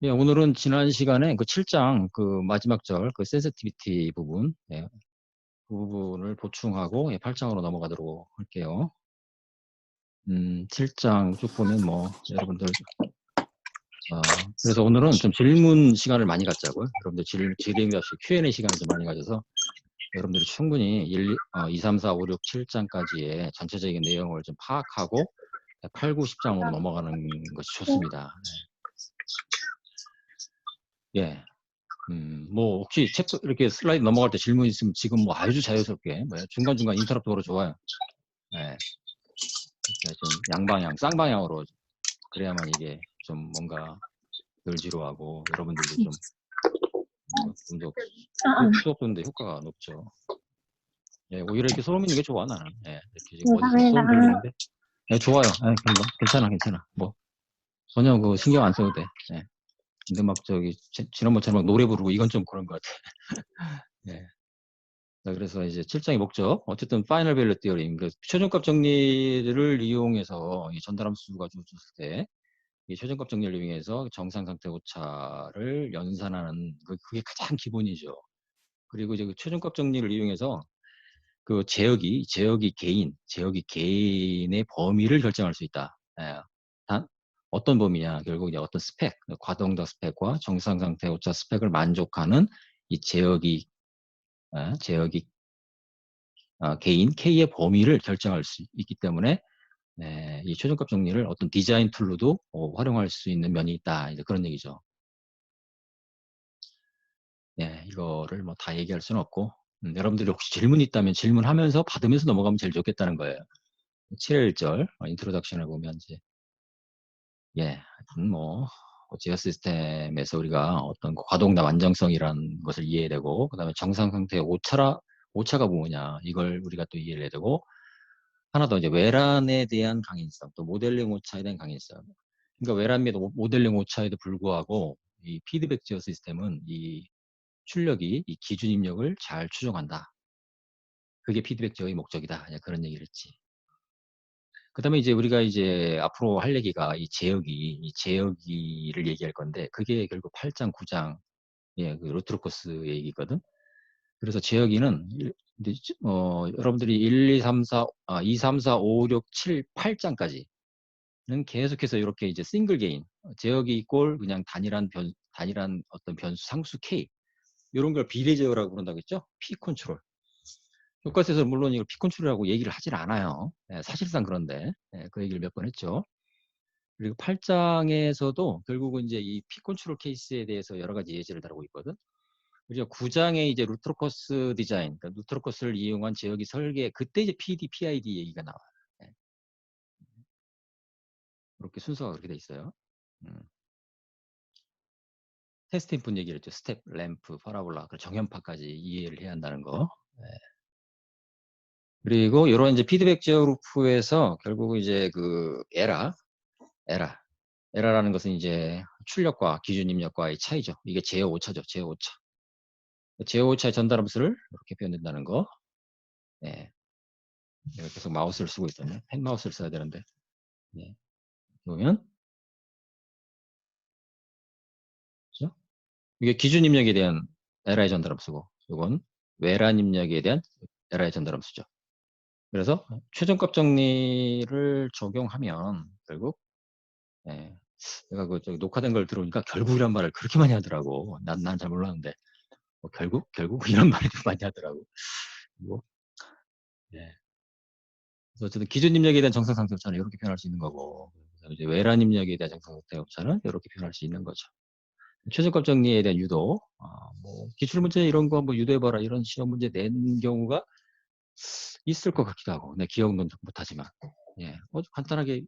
예, 오늘은 지난 시간에 그 7장 그 마지막 절 그 센시티비티 부분, 예, 그 부분을 보충하고 예, 8장으로 넘어가도록 할게요. 7장 쭉 보면 뭐 여러분들 그래서 오늘은 좀 질문 시간을 많이 갖자고요. 여러분들 질의응답 없이 Q&A 시간을 좀 많이 가져서 여러분들이 충분히 2, 3, 4, 5, 6, 7장까지의 전체적인 내용을 좀 파악하고 8, 9, 10장으로 넘어가는 것이 좋습니다. 예. 뭐 혹시 챕터 이렇게 슬라이드 넘어갈 때 질문 있으면 지금 뭐 아주 자유스럽게 뭐 중간중간 인터럽트 걸어 좋아요. 예. 좀 양방향, 쌍방향으로 그래야만 이게 좀 뭔가 덜 지루하고 여러분들도 좀더 수업 듣는데 효과가 높죠. 예, 오히려 이렇게 소음 있는 게 좋아 나는. 예, 이렇게 지금 어디서 소음 감사합니다. 들리는데. 예, 좋아요. 예, 괜찮아. 뭐 전혀 그 신경 안 써도 돼. 예. 근데 막 저기 지난번처럼 막 노래 부르고 이건 좀 그런 것 같아. 예. 자, 그래서 이제 7장의 목적, 어쨌든 파이널 밸류 티어리, 최종값 정리를 이용해서 이 전달함수가 주어졌을 때, 이 최종값 정리를 이용해서 정상 상태 오차를 연산하는 그게 가장 기본이죠. 그리고 이제 그 최종값 정리를 이용해서 그 제역이 개인의 범위를 결정할 수 있다. 예. 단 어떤 범위냐? 결국 이제 어떤 스펙, 과동작 스펙과 정상 상태 오차 스펙을 만족하는 이 제역이 개인 K의 범위를 결정할 수 있기 때문에 네, 이 최종값 정리를 어떤 디자인 툴로도 활용할 수 있는 면이 있다. 이제 그런 얘기죠. 네, 이거를 뭐 다 얘기할 수는 없고 여러분들이 혹시 질문 있다면 질문하면서 받으면서 넘어가면 제일 좋겠다는 거예요. 7절 인트로덕션을 보면 이제 하여튼 뭐 지어 시스템에서 우리가 어떤 과동납 안정성이라는 것을 이해해야 되고 그다음에 정상 상태의 오차가 뭐냐 이걸 우리가 또 이해를 해야 되고 하나 더 이제 외란에 대한 강인성, 또 모델링 오차에 대한 강인성. 그러니까 외란 및 모델링 오차에도 불구하고 이 피드백 제어 시스템은 이 출력이 이 기준 입력을 잘 추종한다. 그게 피드백 제어의 목적이다. 그런 얘기를 했지. 그다음에 이제 우리가 이제 앞으로 할 얘기가 이 제어기를 얘기할 건데 그게 결국 8장, 9장 그 루트로코스 얘기거든. 그래서 제어기는 여러분들이 1, 2, 3, 4, 2, 3, 4, 5, 6, 7, 8장까지 는 계속해서 이렇게 이제 싱글 게인, 제어기 이꼴 그냥 단일한 어떤 변수 상수 K 이런 걸 비례 제어라고 그런다고 했죠. P 컨트롤. 교과서에서 물론 이걸 P 컨트롤이라고 얘기를 하질 않아요. 사실상 그런데 그 얘기를 몇 번 했죠. 그리고 8장에서도 결국은 이제 이 P 컨트롤 케이스에 대해서 여러 가지 예제를 다루고 있거든. 그리고 9장에 이제 루트로커스 디자인, 그러니까 루트로커스를 이용한 제어기 설계, 그때 이제 PD, PID 얘기가 나와요. 그렇게 순서가 그렇게 돼 있어요. 테스트 인풋 얘기를 했죠. 스텝, 램프, 파라볼라, 정연파까지 이해를 해야 한다는 거. 그리고 이런 이제 피드백 제어 루프에서 결국 이제 그 에라라는 것은 이제 출력과 기준 입력과의 차이죠. 이게 제어 오차죠. 제어 오차. 제어 오차의 전달 함수를 이렇게 표현된다는 거. 네. 내가 계속 마우스를 쓰고 있었네. 펜 마우스를 써야 되는데. 네. 보면 그렇죠? 이게 기준 입력에 대한 에라의 전달 함수고, 이건 외란 입력에 대한 에라의 전달 함수죠. 그래서 최종값 정리를 적용하면 결국 내가 그 녹화된 걸 들어오니까 결국이란 말을 그렇게 많이 하더라고. 난 잘 몰랐는데 뭐 결국 이런 말을 좀 많이 하더라고. 뭐, 예. 그래서 어쨌든 기준 입력에 대한 정상 상태 오차는 이렇게 표현할 수 있는 거고, 이제 외란 입력에 대한 정상 상태 오차는 이렇게 표현할 수 있는 거죠. 최종값 정리에 대한 유도, 뭐 기출 문제 이런 거 뭐 유도해봐라 이런 시험 문제 낸 경우가 있을 것 같기도 하고, 내 기억은 못하지만, 간단하게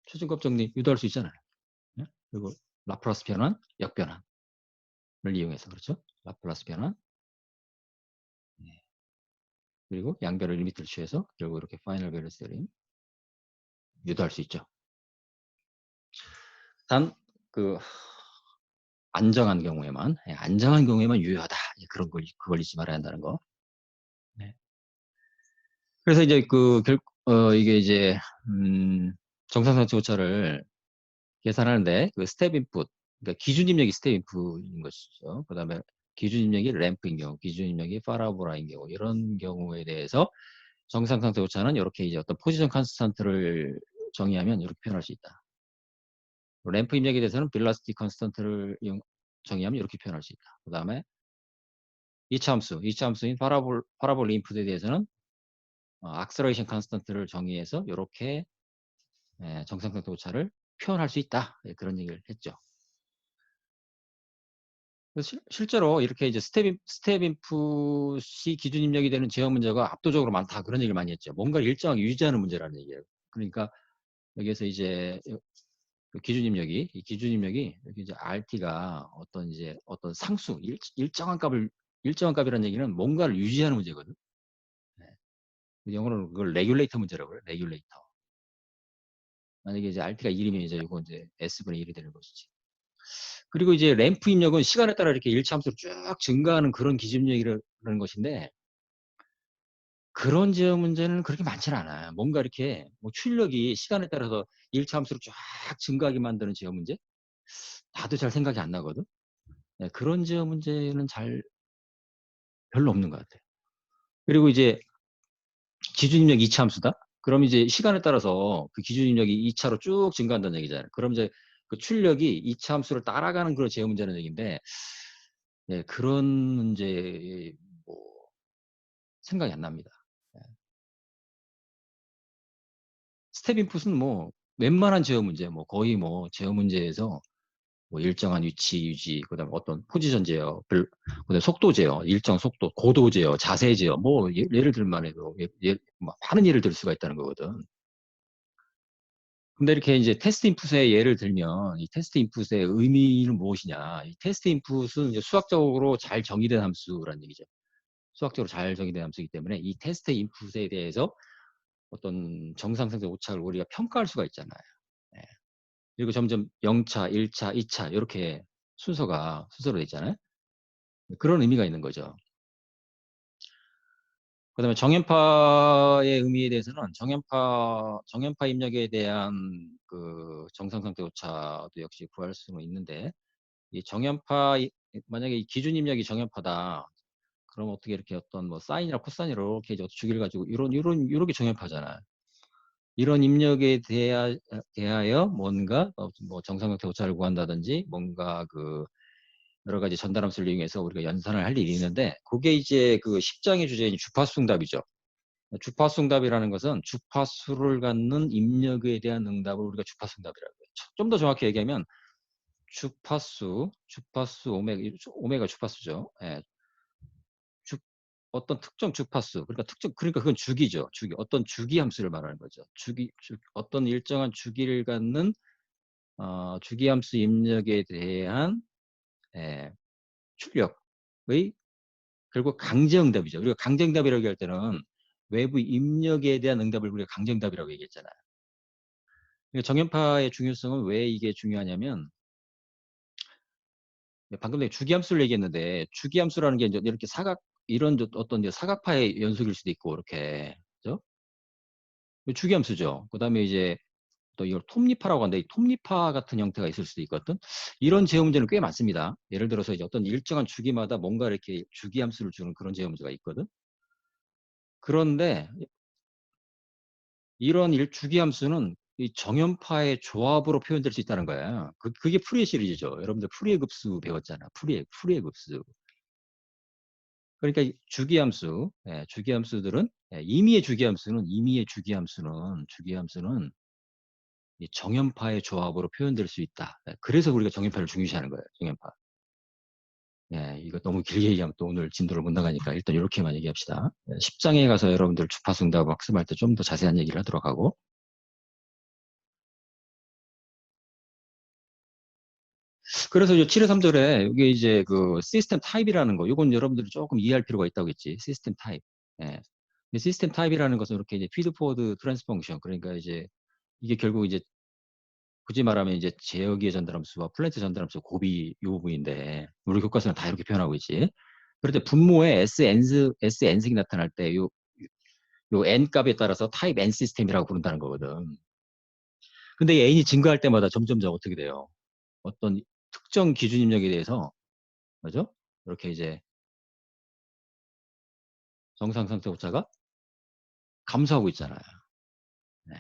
최종값 정리 유도할 수 있잖아요. 그리고 라플라스 변환, 역변환을 이용해서 그렇죠? 라플라스 변환, 그리고 양변의 리미트를 취해서 결국 이렇게 파이널 밸런스 theorem 유도할 수 있죠. 단 그 안정한 경우에만 유효하다. 그걸 잊지 말아야 한다는 거. 네. 그래서 이제 이게 이제 정상상태 오차를 계산하는데 그 스텝 인풋 그러니까 기준 입력이 스텝 인풋인 것이죠. 그 다음에 기준 입력이 램프인 경우, 기준 입력이 파라보라인 경우, 이런 경우에 대해서 정상 상태 오차는 이렇게 이제 어떤 포지션 컨스턴트를 정의하면 이렇게 표현할 수 있다. 램프 입력에 대해서는 빌라스티 컨스턴트를 정의하면 이렇게 표현할 수 있다. 그 다음에 2차 함수인 파라볼 인풋에 대해서는 악셀레이션 컨스턴트를 정의해서 이렇게 정상 상태 오차를 표현할 수 있다. 그런 얘기를 했죠. 실제로 이렇게 이제 스텝 인풋이 기준 입력이 되는 제어 문제가 압도적으로 많다. 그런 얘기를 많이 했죠. 뭔가 일정하게 유지하는 문제라는 얘기예요. 그러니까 여기에서 이제 그 기준 입력이, 이 기준 입력이 여기 이제 RT가 어떤 상수, 일정한 값이라는 얘기는 뭔가를 유지하는 문제거든. 네. 영어로는 그걸 레귤레이터 문제라고 그래요. 레귤레이터. 만약에 이제 RT가 1이면 이제 이거 이제 S분의 1이 되는 것이지. 그리고 이제 램프 입력은 시간에 따라 이렇게 일차함수로 쭉 증가하는 그런 기준 입력이라는 것인데, 그런 제어 문제는 그렇게 많지는 않아요. 뭔가 이렇게 뭐 출력이 시간에 따라서 일차함수로 쫙 증가하게 만드는 제어 문제? 나도 잘 생각이 안 나거든. 네, 그런 제어 문제는 별로 없는 것 같아요. 그리고 이제 기준 입력 2차 함수다? 그럼 이제 시간에 따라서 그 기준 입력이 2차로 쭉 증가한다는 얘기잖아요. 그럼 이제 그 출력이 2차 함수를 따라가는 그런 제어 문제는 얘기인데, 네, 그런 문제 뭐 생각이 안 납니다. 네. 스텝 인풋은 뭐 웬만한 제어 문제, 뭐 거의 뭐 제어 문제에서 뭐 일정한 위치 유지, 그다음에 어떤 포지션 제어, 그다음에 속도 제어, 일정 속도, 고도 제어, 자세 제어, 뭐 예를 들만 해도 뭐 많은 예를 들 수가 있다는 거거든. 근데 이렇게 이제 테스트 인풋의 예를 들면 이 테스트 인풋의 의미는 무엇이냐? 이 테스트 인풋은 이제 수학적으로 잘 정의된 함수라는 얘기죠. 수학적으로 잘 정의된 함수이기 때문에 이 테스트 인풋에 대해서 어떤 정상상태 오차를 우리가 평가할 수가 있잖아요. 예. 그리고 점점 0차, 1차, 2차 이렇게 순서로 돼 있잖아요. 그런 의미가 있는 거죠. 그다음에 정연파의 의미에 대해서는 정연파 입력에 대한 그 정상 상태 오차도 역시 구할 수는 있는데, 이 만약에 이 기준 입력이 정연파다. 그럼 어떻게 이렇게 어떤 뭐 사인이나 코사인이나 이렇게 이제 주기를 가지고 이렇게 정연파잖아요. 이런 입력에 대하여 뭔가 뭐 정상 상태 오차를 구한다든지 뭔가 그 여러 가지 전달함수를 이용해서 우리가 연산을 할 일이 있는데, 그게 이제 그 10장의 주제인 주파수 응답이죠. 주파수 응답이라는 것은 주파수를 갖는 입력에 대한 응답을 우리가 주파수 응답이라고 해요. 좀 더 정확히 얘기하면 주파수 오메가 주파수죠. 예, 어떤 특정 주파수, 그러니까 그건 주기죠. 어떤 주기 함수를 말하는 거죠. 어떤 일정한 주기를 갖는 주기 함수 입력에 대한 예, 출력의 결국 강제응답이죠. 우리가 강제응답이라고 할 때는 외부 입력에 대한 응답을 우리가 강제응답이라고 얘기했잖아요. 그러니까 정연파의 중요성은 왜 이게 중요하냐면, 방금 전에 주기함수를 얘기했는데, 주기함수라는 게 이제 이렇게 이런 어떤 이제 사각파의 연속일 수도 있고, 이렇게. 그죠? 주기함수죠. 그 다음에 이제 또 이걸 톱니파라고 하는데, 이 톱니파 같은 형태가 있을 수도 있거든. 이런 제어 문제는 꽤 많습니다. 예를 들어서 이제 어떤 일정한 주기마다 뭔가 이렇게 주기함수를 주는 그런 제어 문제가 있거든. 그런데 이런 주기함수는 이 정연파의 조합으로 표현될 수 있다는 거야. 그게 푸리에 시리즈죠. 여러분들 푸리에 급수 배웠잖아. 푸리에 급수. 그러니까 주기함수, 주기함수들은 주기함수는 이 정연파의 조합으로 표현될 수 있다. 그래서 우리가 정연파를 중요시하는 거예요. 정연파. 이거 너무 길게 얘기하면 또 오늘 진도를 못 나가니까 일단 이렇게만 얘기합시다. 10장에 가서 여러분들 주파수 응답 학습할 때 좀 더 자세한 얘기를 하도록 하고. 그래서 이제 7회 3절에 이게 이제 그 시스템 타입이라는 거, 이건 여러분들이 조금 이해할 필요가 있다고 했지. 시스템 타입. 예. 시스템 타입이라는 것은 이렇게 이제 피드 포워드 트랜스 펑션, 그러니까 이제 이게 결국 이제 굳이 말하면 이제 제어기의 전달함수와 플랜트 전달함수 곱이 이 부분인데, 우리 교과서는 다 이렇게 표현하고 있지. 그럴 때 분모에 SN승이 나타날 때 요 N 값에 따라서 타입 N 시스템이라고 부른다는 거거든. 근데 이 N이 증가할 때마다 점점 어떻게 돼요? 어떤 특정 기준 입력에 대해서 그죠? 이렇게 이제 정상 상태 오차가 감소하고 있잖아요. 네.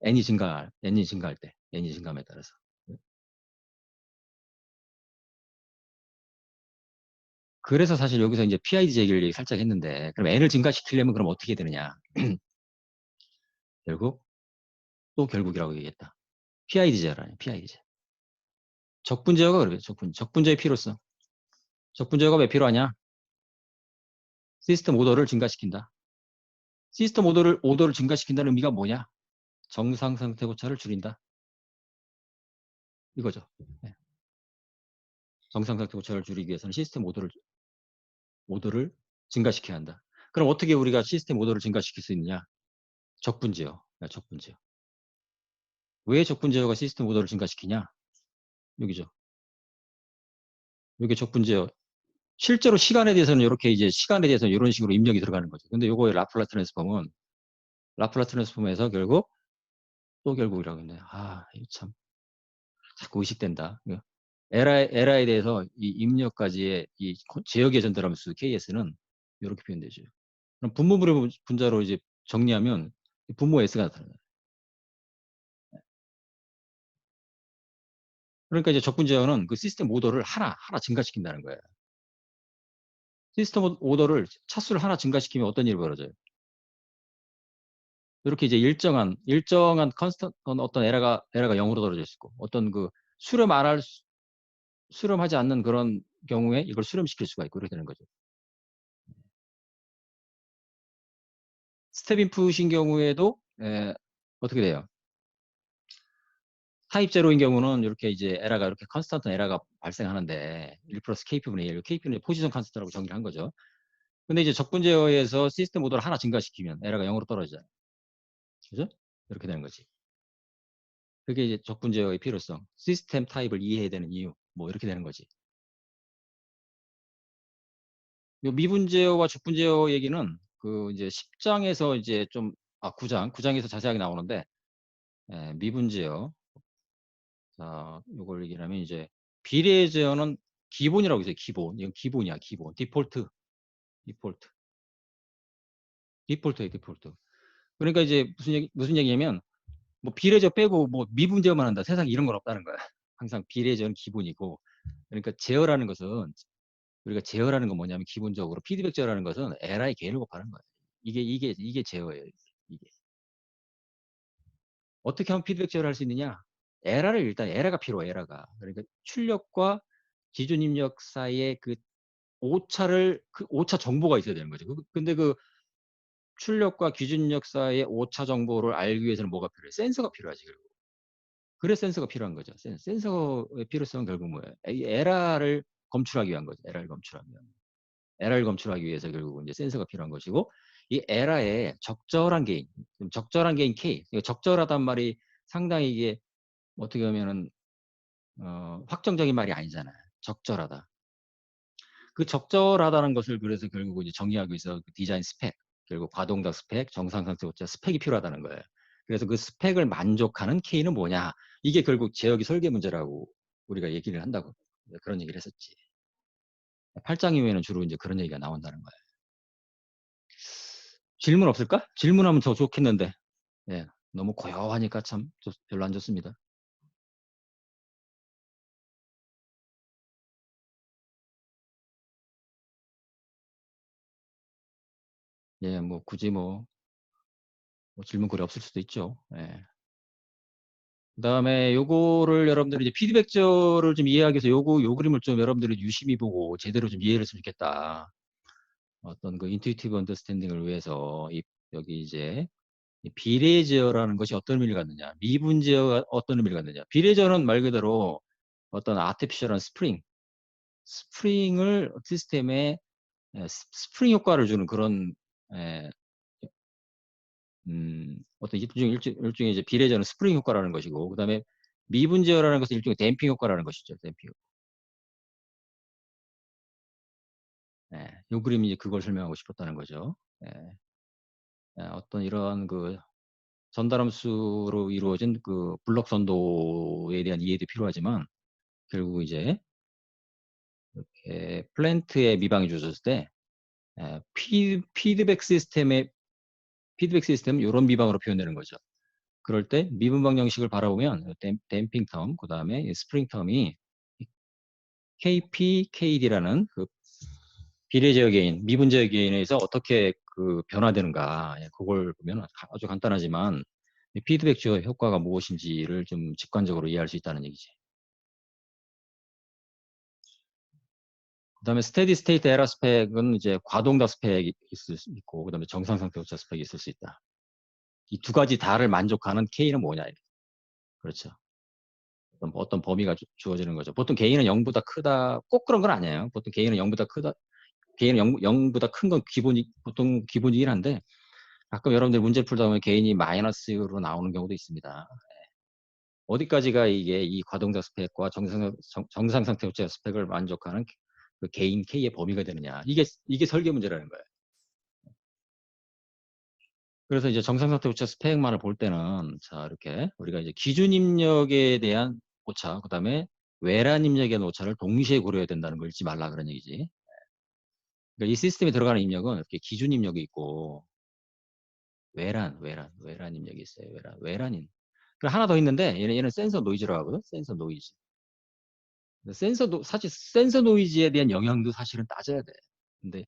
n이 증가할 때, n이 증가함에 따라서. 그래서 사실 여기서 이제 PID 제기를 얘기 살짝 했는데, 그럼 n을 증가시키려면 그럼 어떻게 되느냐? 결국, 또 결국이라고 얘기했다. PID 제어라니, PID 제어. 적분 제어가 그래요, 적분 제어의 필요성. 적분 제어가 왜 필요하냐? 시스템 오더를 증가시킨다. 시스템 오더를 증가시킨다는 의미가 뭐냐? 정상 상태 오차를 줄인다. 이거죠. 네. 정상 상태 오차를 줄이기 위해서는 시스템 오더를 증가시켜야 한다. 그럼 어떻게 우리가 시스템 오더를 증가시킬 수 있느냐? 적분 제어. 적분 제어. 왜 적분 제어가 시스템 오더를 증가시키냐? 여기죠. 여기 적분 제어. 실제로 시간에 대해서는 이렇게 이제 시간에 대해서는 이런 식으로 입력이 들어가는 거죠. 근데 요거의 라플라스 트랜스폼에서 결국 또 결국이라고 했네. 아, 이거 참 자꾸 의식된다. 에라에 대해서 이 입력까지의 이 제어계 전달함수 KS는 이렇게 표현되죠. 그럼 분모분의 분자로 이제 정리하면 분모 S가 나타나요. 그러니까 이제 적분 제어는 그 시스템 오더를 하나 증가시킨다는 거예요. 시스템 오더를 차수를 하나 증가시키면 어떤 일이 벌어져요? 이렇게 이제 일정한 컨스턴 어떤 에러가 0으로 떨어져 있고 어떤 그 수렴하지 않는 그런 경우에 이걸 수렴시킬 수가 있고 이렇게 되는 거죠. 스텝 인풋인 경우에도 어떻게 돼요? 타입 제로인 경우는 이렇게 이제 에러가 이렇게 컨스턴트 에러가 발생하는데 1 플러스 KP분의 1, KP는 포지션 컨스턴트라고 정의를 한 거죠. 근데 이제 적분 제어에서 시스템 오더를 하나 증가시키면 에러가 0으로 떨어지잖아요. 그죠? 이렇게 되는 거지. 그게 이제 적분 제어의 필요성, 시스템 타입을 이해해야 되는 이유, 뭐 이렇게 되는 거지. 요 미분 제어와 적분 제어 얘기는 그 이제 10장에서 이제 좀 9장에서 자세하게 나오는데 미분 제어. 자, 요걸 얘기를 하면 이제 비례 제어는 기본이라고 있어요. 기본. 이건 기본이야, 기본. 디폴트. 디폴트예요, 디폴트. 그러니까 이제 무슨 얘기냐면 뭐 비례 제어 빼고 뭐 미분 제어만 한다. 세상에 이런 건 없다는 거야. 항상 비례 제어는 기본이고. 그러니까 제어라는 것은 우리가 제어라는 건 뭐냐면 기본적으로 피드백 제어라는 것은 에라의 개를 곱하는 거예요. 이게 제어예요. 이게. 어떻게 하면 피드백 제어를 할 수 있느냐? 에라가 필요해, 에라가. 그러니까 출력과 기준 입력 사이에 그 오차 정보가 있어야 되는 거죠. 근데 그 출력과 기준 입력 사이의 오차 정보를 알기 위해서는 뭐가 필요해? 센서가 필요하지, 결국. 그래 센서가 필요한 거죠. 센서의 필요성은 결국 뭐예요? 에라를 검출하기 위한 거죠. 에라를 검출하기 위해서 결국 이제 센서가 필요한 것이고, 이 에라의 적절한 게인, 적절한 게인 K, 적절하단 말이 상당히 이게 어떻게 보면은 확정적인 말이 아니잖아요. 적절하다. 그 적절하다는 것을 그래서 결국 이제 정의하기 위해서 그 디자인 스펙, 결국 과동작 스펙, 정상상태 오차 스펙이 필요하다는 거예요. 그래서 그 스펙을 만족하는 K는 뭐냐? 이게 결국 제어기 설계 문제라고 우리가 얘기를 한다고 그런 얘기를 했었지. 8장 이후에는 주로 이제 그런 얘기가 나온다는 거예요. 질문 없을까? 질문하면 더 좋겠는데. 예, 너무 고요하니까 참 별로 안 좋습니다. 예, 뭐 굳이 뭐 질문 거리 없을 수도 있죠. 예. 그다음에 요거를 여러분들이 이제 피드백저를 좀 이해하기 위해서 요 그림을 좀 여러분들이 유심히 보고 제대로 좀 이해를 했으면 좋겠다. 어떤 그 인투이티브 언더스탠딩을 위해서 여기 이제 비례 제어라는 것이 어떤 의미를 갖느냐, 미분 제어가 어떤 의미를 갖느냐. 비례 제어는 말 그대로 어떤 아티피셜한 스프링을 시스템에 스프링 효과를 주는 그런 에, 어떤 일종의 이제 비례저는 스프링 효과라는 것이고, 그다음에 미분 제어라는 것은 일종의 댐핑 효과라는 것이죠. 댐핑. 요 그림이 이제 그걸 설명하고 싶었다는 거죠. 어떤 이러한 그 전달함수로 이루어진 그 블록 선도에 대한 이해도 필요하지만 결국 이제 이렇게 플랜트에 미방이 주어졌을 때 피드백 시스템의 피드백 시스템은 이런 미방으로 표현되는 거죠. 그럴 때 미분방 형식을 바라보면 댐핑 텀, 그 다음에 스프링 텀이 KP, KD라는 그 비례 제어 개인, 미분 제어 개인에서 어떻게 그 변화되는가, 그걸 보면 아주 간단하지만 피드백 제어 효과가 무엇인지를 좀 직관적으로 이해할 수 있다는 얘기지. 그다음에 스테디 스테이트 에러 스펙은 이제 과동다 스펙이 있을 수 있고, 그다음에 정상 상태 오차 스펙이 있을 수 있다. 이 두 가지 다를 만족하는 K는 뭐냐? 그렇죠. 어떤 범위가 주어지는 거죠. 보통 개인은 0보다 크다, 꼭 그런 건 아니에요. 보통 개인은 0보다 크다, 개인은 0, 보다 큰 건 보통 기본이긴 한데, 가끔 여러분들 문제 풀다 보면 개인이 마이너스로 나오는 경우도 있습니다. 어디까지가 이게 이 과동자 스펙과 정상 상태 오차 스펙을 만족하는 그 개인 K의 범위가 되느냐. 이게 설계 문제라는 거예요. 그래서 이제 정상 상태 오차 스펙만을 볼 때는, 자, 이렇게 우리가 이제 기준 입력에 대한 오차, 그 다음에 외란 입력에 대한 오차를 동시에 고려해야 된다는 걸 잊지 말라 그런 얘기지. 그러니까 이 시스템에 들어가는 입력은 이렇게 기준 입력이 있고, 외란 입력이 있어요. 외란인. 그리고 하나 더 있는데, 얘는 센서 노이즈라고 하거든. 센서 노이즈. 사실 센서 노이즈에 대한 영향도 사실은 따져야 돼. 근데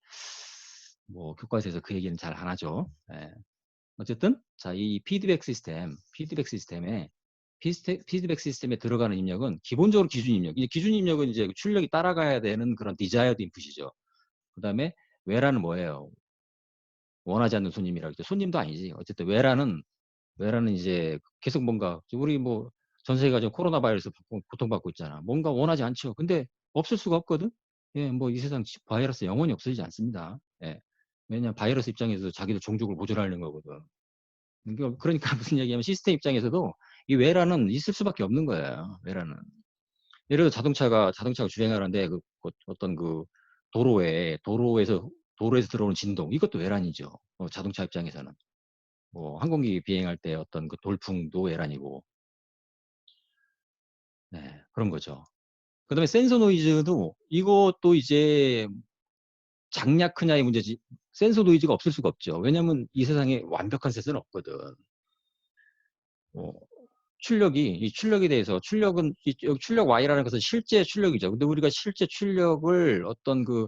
뭐 교과서에서 그 얘기는 잘 안 하죠. 예. 어쨌든 자, 이 피드백 시스템에 들어가는 입력은 기본적으로 기준 입력. 이제 기준 입력은 이제 출력이 따라가야 되는 그런 디자이어드 인풋이죠. 그다음에 외라는 뭐예요? 원하지 않는 손님이라고 했죠. 손님도 아니지. 어쨌든 외라는 이제 계속 뭔가 우리 뭐 전 세계가 지금 코로나 바이러스 고통받고 있잖아. 뭔가 원하지 않죠. 근데 없을 수가 없거든. 예, 뭐 이 세상 바이러스 영원히 없어지지 않습니다. 예. 왜냐면 바이러스 입장에서 자기도 종족을 보존하려는 거거든. 그러니까 무슨 얘기냐면 시스템 입장에서도 이 외라는 있을 수밖에 없는 거예요. 외라는. 예를 들어 자동차가 주행하는데 어떤 그 도로에서 들어오는 진동 이것도 외란이죠. 자동차 입장에서는. 뭐 항공기 비행할 때 어떤 그 돌풍도 외란이고. 네, 그런 거죠. 그다음에 센서 노이즈도 이것도 이제 작냐 크냐의 문제지. 센서 노이즈가 없을 수가 없죠. 왜냐하면 이 세상에 완벽한 센서는 없거든. 어, 이 출력에 대해서 여기 출력 Y라는 것은 실제 출력이죠. 근데 우리가 실제 출력을 어떤 그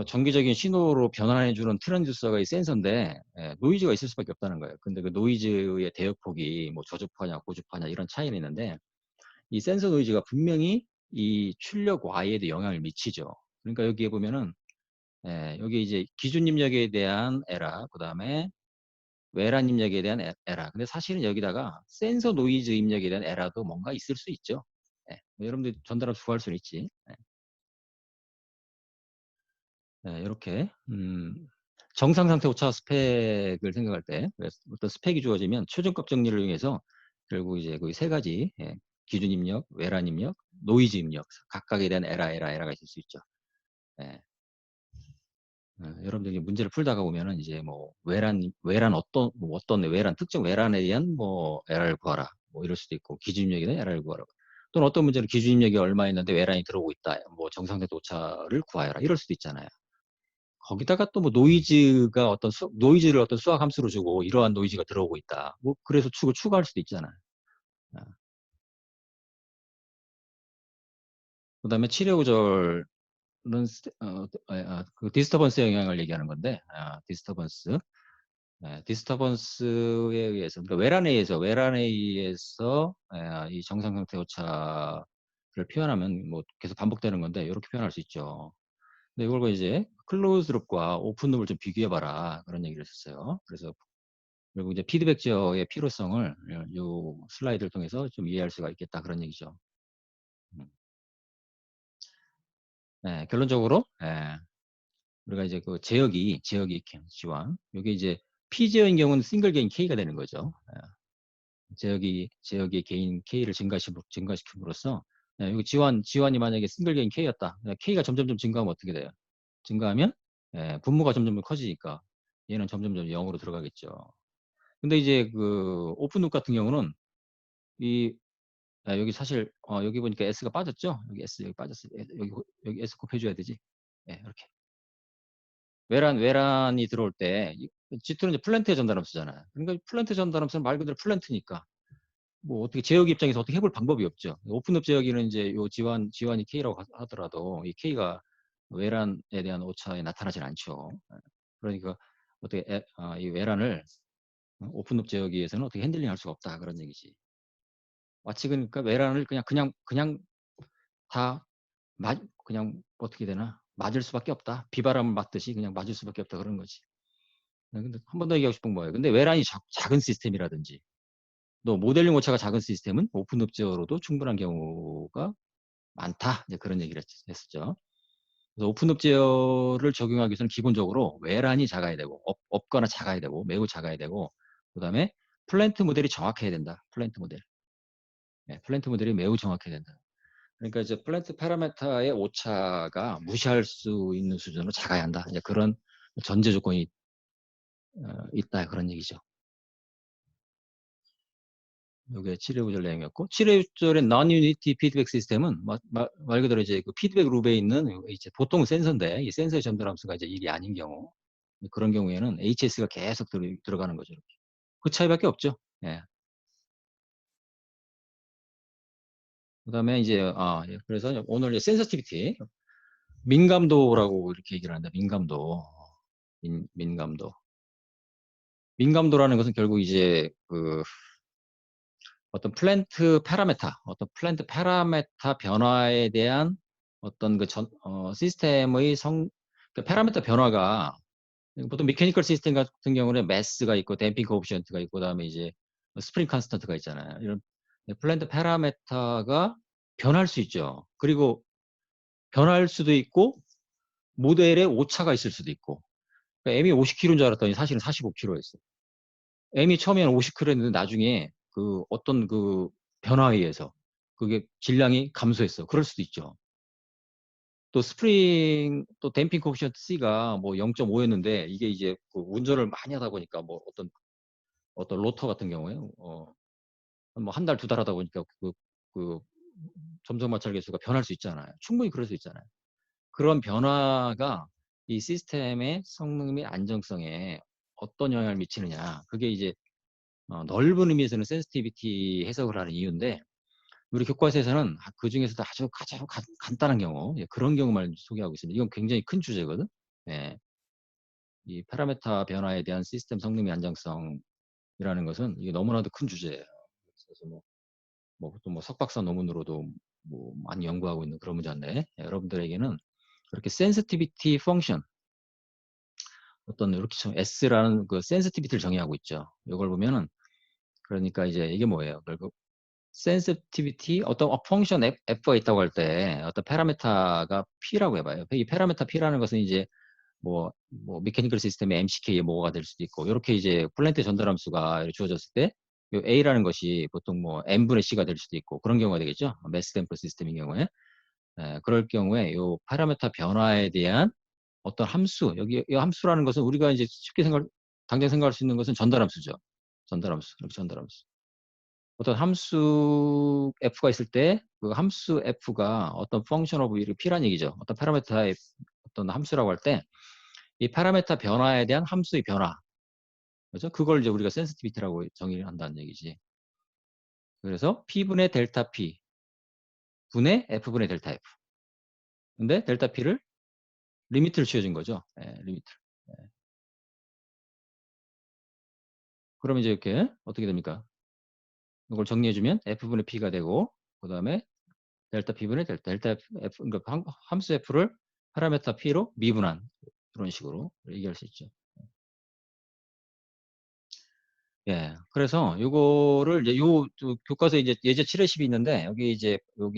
정기적인 신호로 변환해주는 트랜듀서가 이 센서인데 노이즈가 있을 수밖에 없다는 거예요. 근데 그 노이즈의 대역폭이 뭐 저주파냐 고주파냐 이런 차이는 있는데 이 센서 노이즈가 분명히 이 출력 Y에도 영향을 미치죠. 그러니까 여기에 보면은 여기 이제 기준 입력에 대한 에러, 그 다음에 외란 입력에 대한 에러. 근데 사실은 여기다가 센서 노이즈 입력에 대한 에러도 뭔가 있을 수 있죠. 뭐 여러분들 전달하면 구할 수는 있지. 이렇게 정상 상태 오차 스펙을 생각할 때 어떤 스펙이 주어지면 최종값 정리를 이용해서 결국 이제 그 세 가지 기준 입력, 외란 입력, 노이즈 입력 각각에 대한 에러가 있을 수 있죠. 예. 여러분들이 문제를 풀다가 보면은 이제 뭐 외란 어떤 외란 특정 외란에 대한 뭐 에러를 구하라 뭐 이럴 수도 있고 기준 입력에 대한 에러를 구하라 또는 어떤 문제는 기준 입력이 얼마 있는데 외란이 들어오고 있다 뭐 정상적인 오차를 구하여라 이럴 수도 있잖아요. 거기다가 또 뭐 노이즈를 어떤 수학 함수로 주고 이러한 노이즈가 들어오고 있다. 뭐 그래서 추가할 수도 있잖아요. 아, 그다음에 치료 조절은 그 디스터번스 영향을 얘기하는 건데 디스터번스에 의해서 그러니까 외란에 의해서 이 정상 상태 오차를 표현하면 뭐 계속 반복되는 건데 이렇게 표현할 수 있죠. 근데 이걸 이제 클로즈 룹과 오픈 룹을 좀 비교해 봐라 그런 얘기를 했었어요. 그래서 그리고 이제 피드백 제어의 필요성을 이 슬라이드를 통해서 좀 이해할 수가 있겠다 그런 얘기죠. 음. 결론적으로 우리가 이제 그 제어기 지원 이게 이제 피제어인 경우는 싱글 개인 K가 되는 거죠. 제어기 개인 K를 증가시킴으로써 여기 지원이 만약에 싱글 개인 K였다. K가 점점점 증가하면 어떻게 돼요? 증가하면 분모가 점점 커지니까 얘는 점점점 0으로 들어가겠죠. 근데 이제 그 오픈룩 같은 경우는 이 여기 사실 여기 보니까 S가 빠졌죠? 여기 S 여기 빠졌어요. 여기 S 곱해줘야 되지. 예, 이렇게. 외란이 들어올 때 G2는 이제 플랜트의 전달함수잖아요. 그러니까 플랜트 전달함수는 말 그대로 플랜트니까 뭐 어떻게 제어기 입장에서 어떻게 해볼 방법이 없죠. 오픈업 제어기는 이제 요 지환이 K라고 하더라도 이 K가 외란에 대한 오차에 나타나질 않죠. 그러니까 어떻게 이 외란을 오픈업 제어기에서는 어떻게 핸들링할 수가 없다 그런 얘기지. 마치 그러니까 외란을 그냥 다 그냥 어떻게 되나 맞을 수밖에 없다. 비바람을 맞듯이 그냥 맞을 수밖에 없다 그런 거지. 근데 한 번 더 얘기하고 싶은 거예요. 근데 외란이 작은 시스템이라든지 또 모델링 오차가 작은 시스템은 오픈업 제어로도 충분한 경우가 많다. 이제 그런 얘기를 했었죠. 그래서 오픈업 제어를 적용하기 위해서는 기본적으로 외란이 작아야 되고 없거나 작아야 되고 매우 작아야 되고 그다음에 플랜트 모델이 정확해야 된다. 플랜트 모델. 네, 플랜트 모델이 매우 정확해야 된다. 그러니까 이제 플랜트 파라메타의 오차가 무시할 수 있는 수준으로 작아야 한다. 이제 그런 전제 조건이 있다. 그런 얘기죠. 이게 7회 구절 내용이었고 7회 구절의 non-unity 피드백 시스템은 말 그대로 이제 그 피드백 룹에 있는 이제 보통 센서인데 이 센서의 전달 함수가 이제 일이 아닌 경우 그런 경우에는 HS가 계속 들어가는 거죠. 이렇게. 그 차이밖에 없죠. 예. 그다음에 이제 그래서 오늘 이제 센서티비티 민감도라고 이렇게 얘기를 한다. 민감도. 민감도. 민감도라는 것은 결국 이제 그 어떤 어떤 플랜트 파라메타 변화에 대한 어떤 그 시스템의 그 파라메타 변화가 보통 메케니컬 시스템 같은 경우는 매스가 있고 댐핑 코에피션트가 있고 그다음에 이제 스프링 컨스턴트가 있잖아요. 이런 플랜트 파라메타가 변할 수 있죠. 그리고 변할 수도 있고 모델에 오차가 있을 수도 있고 그러니까 M이 50kg인 줄 알았더니 사실은 45kg였어요. M이 처음에는 50kg였는데 나중에 그 어떤 그 변화에 의해서 그게 질량이 감소했어. 그럴 수도 있죠. 또 스프링 또 댐핑 코에피션트 C가 뭐 0.5였는데 이게 이제 그 운전을 많이 하다 보니까 뭐 어떤 로터 같은 경우에 뭐 한 달, 두 달 하다 보니까 그 점성 마찰 계수가 변할 수 있잖아요. 충분히 그럴 수 있잖아요. 그런 변화가 이 시스템의 성능 및 안정성에 어떤 영향을 미치느냐. 그게 이제 넓은 의미에서는 센시티비티 해석을 하는 이유인데 우리 교과서에서는 그 중에서도 아주 가장 간단한 경우 그런 경우만 소개하고 있습니다. 이건 굉장히 큰 주제거든. 예. 이 파라메타 변화에 대한 시스템 성능 및 안정성이라는 것은 이게 너무나도 큰 주제예요. 그래서 보통 석박사 논문으로도 뭐 많이 연구하고 있는 그런 문제인데 여러분들에게는 그렇게 센시티비티 펑션 어떤 이렇게 S라는 그 센시티비티를 정의하고 있죠. 이걸 보면은 그러니까 이제 이게 뭐예요? 결국 센시티비티 어떤 펑션 F가 있다고 할 때 어떤 파라메타가 P라고 해봐요. 이 파라메타 P라는 것은 이제 뭐 메케니컬 시스템의 MCK의 뭐가 될 수도 있고 이렇게 이제 플랜트 전달함수가 주어졌을 때 요 A라는 것이 보통 뭐 N분의 C가 될 수도 있고 그런 경우가 되겠죠. 매스 샘플 시스템인 경우에 그럴 경우에 요 파라메타 변화에 대한 어떤 함수 여기 이 함수라는 것은 우리가 이제 쉽게 당장 생각할 수 있는 것은 전달함수죠. 전달함수 이렇게 전달함수. 어떤 함수 f가 있을 때 그 함수 f가 어떤 펑션 오브 P란 얘기죠. 어떤 파라메타의 어떤 함수라고 할 때 이 파라메타 변화에 대한 함수의 변화. 그죠? 그걸 이제 우리가 센시티비티라고 정의를 한다는 얘기지. 그래서 P분의 델타 P 분의 F분의 델타 F. 근데 델타 P를 리미트를 취해준 거죠. 리미트. 그러면 이제 이렇게 어떻게 됩니까? 이걸 정리해주면 F분의 P가 되고 그 다음에 델타 P분의 델타 F, 그러니까 함수 F를 파라메타 P로 미분한 그런 식으로 얘기할 수 있죠. 예. 그래서 요거를 이제 교과서 이제 예제 7회 10이 있는데 여기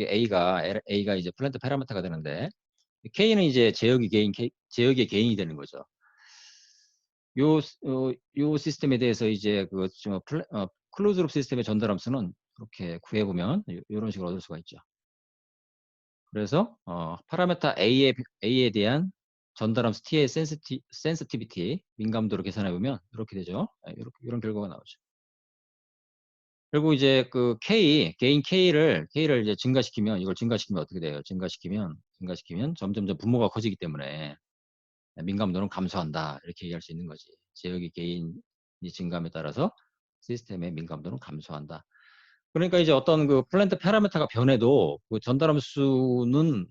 A가 이제 플랜트 파라메타가 되는데 K는 이제 제역의 개인이 되는 거죠. 요 시스템에 대해서 이제 클로즈룹 시스템의 전달함수는 이렇게 구해보면 이런 식으로 얻을 수가 있죠. 그래서 파라메타 A에 대한 전달함수 T의 센시티비티 민감도를 계산해 보면 이렇게 되죠. 이런 결과가 나오죠. 그리고 이제 그 개인 K를 이제 증가시키면, 이걸 증가시키면 어떻게 돼요? 증가시키면 점점점 분모가 커지기 때문에 민감도는 감소한다. 이렇게 얘기할 수 있는 거지. 지역의 개인이 증감에 따라서 시스템의 민감도는 감소한다. 그러니까 이제 어떤 그 플랜트 파라미터가 변해도 그 전달함수는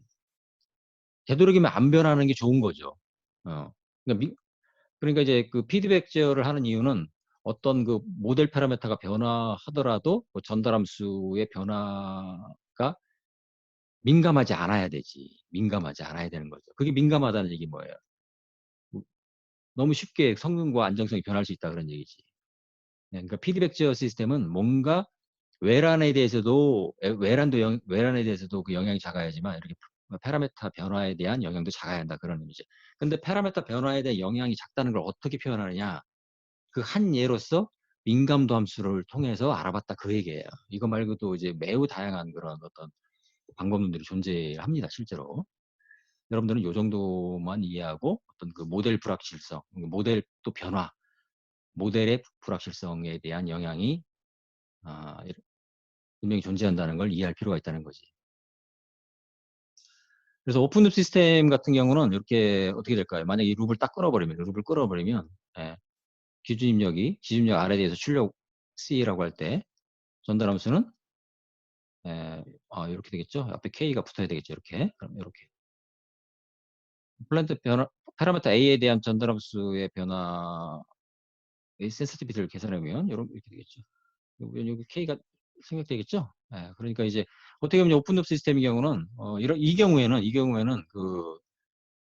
되도록이면 안 변하는 게 좋은 거죠. 그러니까, 그러니까 이제 그 피드백 제어를 하는 이유는 어떤 그 모델 파라미터가 변화하더라도 그 전달함수의 변화가 민감하지 않아야 되지. 민감하지 않아야 되는 거죠. 그게 민감하다는 얘기 뭐예요? 너무 쉽게 성능과 안정성이 변할 수 있다 그런 얘기지. 그러니까 피드백 제어 시스템은 뭔가 외란에 대해서도 외란에 대해서도 그 영향이 작아야지만 이렇게 파라미터 변화에 대한 영향도 작아야 한다 그런 의미죠. 근데 파라미터 변화에 대한 영향이 작다는 걸 어떻게 표현하느냐? 그 한 예로서 민감도 함수를 통해서 알아봤다 그 얘기예요. 이거 말고도 이제 매우 다양한 그런 어떤 방법론들이 존재합니다, 실제로. 여러분들은 이 정도만 이해하고 어떤 그 모델 불확실성, 모델 또 변화, 모델의 불확실성에 대한 영향이 분명히 존재한다는 걸 이해할 필요가 있다는 거지. 그래서 오픈룹 시스템 같은 경우는 이렇게 어떻게 될까요? 만약에 이 룹을 딱 끊어버리면 예, 기준 입력 R에 대해서 출력 C라고 할 때 전달함수는 이렇게 되겠죠? 앞에 K가 붙어야 되겠죠? 이렇게. 그럼 이렇게. 플랜트 변화, 파라미터 A에 대한 전달함수의 변화의 센시티비티를 계산하면 이렇게 되겠죠. 여기 K가 생략되겠죠? 그러니까 이제 어떻게 보면 오픈룹 시스템의 경우는 이 경우에는 그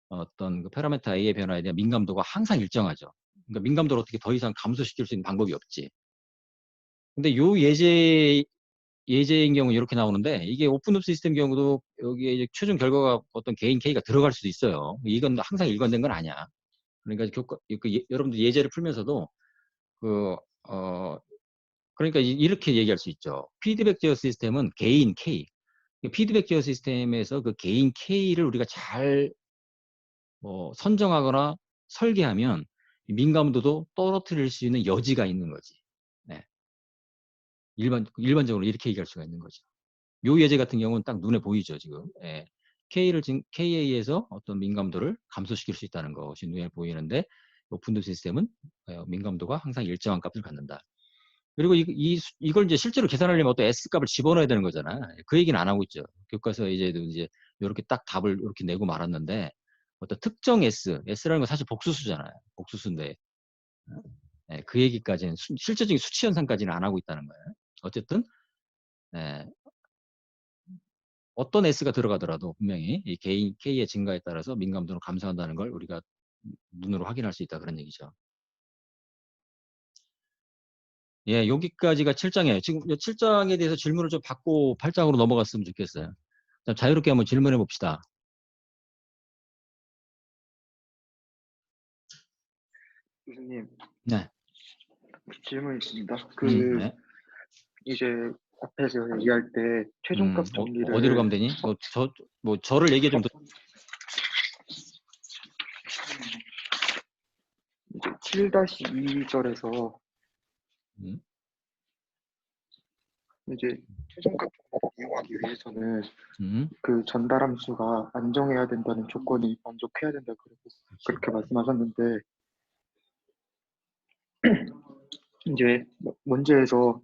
어떤 그 파라미터 A의 변화에 대한 민감도가 항상 일정하죠. 그러니까 민감도를 어떻게 더 이상 감소시킬 수 있는 방법이 없지. 근데 요 예제인 경우 이렇게 나오는데 이게 오픈룹 시스템 경우도 여기에 이제 최종 결과가 어떤 개인 K가 들어갈 수도 있어요. 이건 항상 일관된 건 아니야. 그러니까 여러분들 예제를 풀면서도 그, 그러니까 이렇게 얘기할 수 있죠. 피드백 제어 시스템은 개인 K. 피드백 제어 시스템에서 그 개인 K를 우리가 잘 선정하거나 설계하면 민감도도 떨어뜨릴 수 있는 여지가 있는 거지. 네. 일반적으로 이렇게 얘기할 수가 있는 거죠. 요 예제 같은 경우는 딱 눈에 보이죠, 지금. KA에서 어떤 민감도를 감소시킬 수 있다는 것이 눈에 보이는데, 오픈도 시스템은 민감도가 항상 일정한 값을 갖는다. 그리고 이걸 이제 실제로 계산하려면 어떤 S 값을 집어넣어야 되는 거잖아. 그 얘기는 안 하고 있죠. 교과서에 이제 이렇게 딱 답을 이렇게 내고 말았는데, 어떤 특정 S라는 건 사실 복수수잖아요. 복수수인데, 그 얘기까지는 실질적인 수치 현상까지는 안 하고 있다는 거예요. 어쨌든, 예, 어떤 S가 들어가더라도 분명히 이 개인 K의 증가에 따라서 민감도는 감소한다는 걸 우리가 눈으로 확인할 수 있다 그런 얘기죠. 예, 여기까지가 7장이에요. 지금 7장에 대해서 질문을 좀 받고 8장으로 넘어갔으면 좋겠어요. 자, 자유롭게 한번 질문해 봅시다. 교수님, 네. 질문 있습니다. 네. 이제 앞에서 얘기할 때 최종값 정리를 어디로 가면 되니? 저를 얘기해 좀. 7-2절에서 이제 최종값 정리를 이용하기 위해서는 그 전달함수가 안정해야 된다는 조건이 만족해야 된다 그렇게 말씀하셨는데 이제 문제에서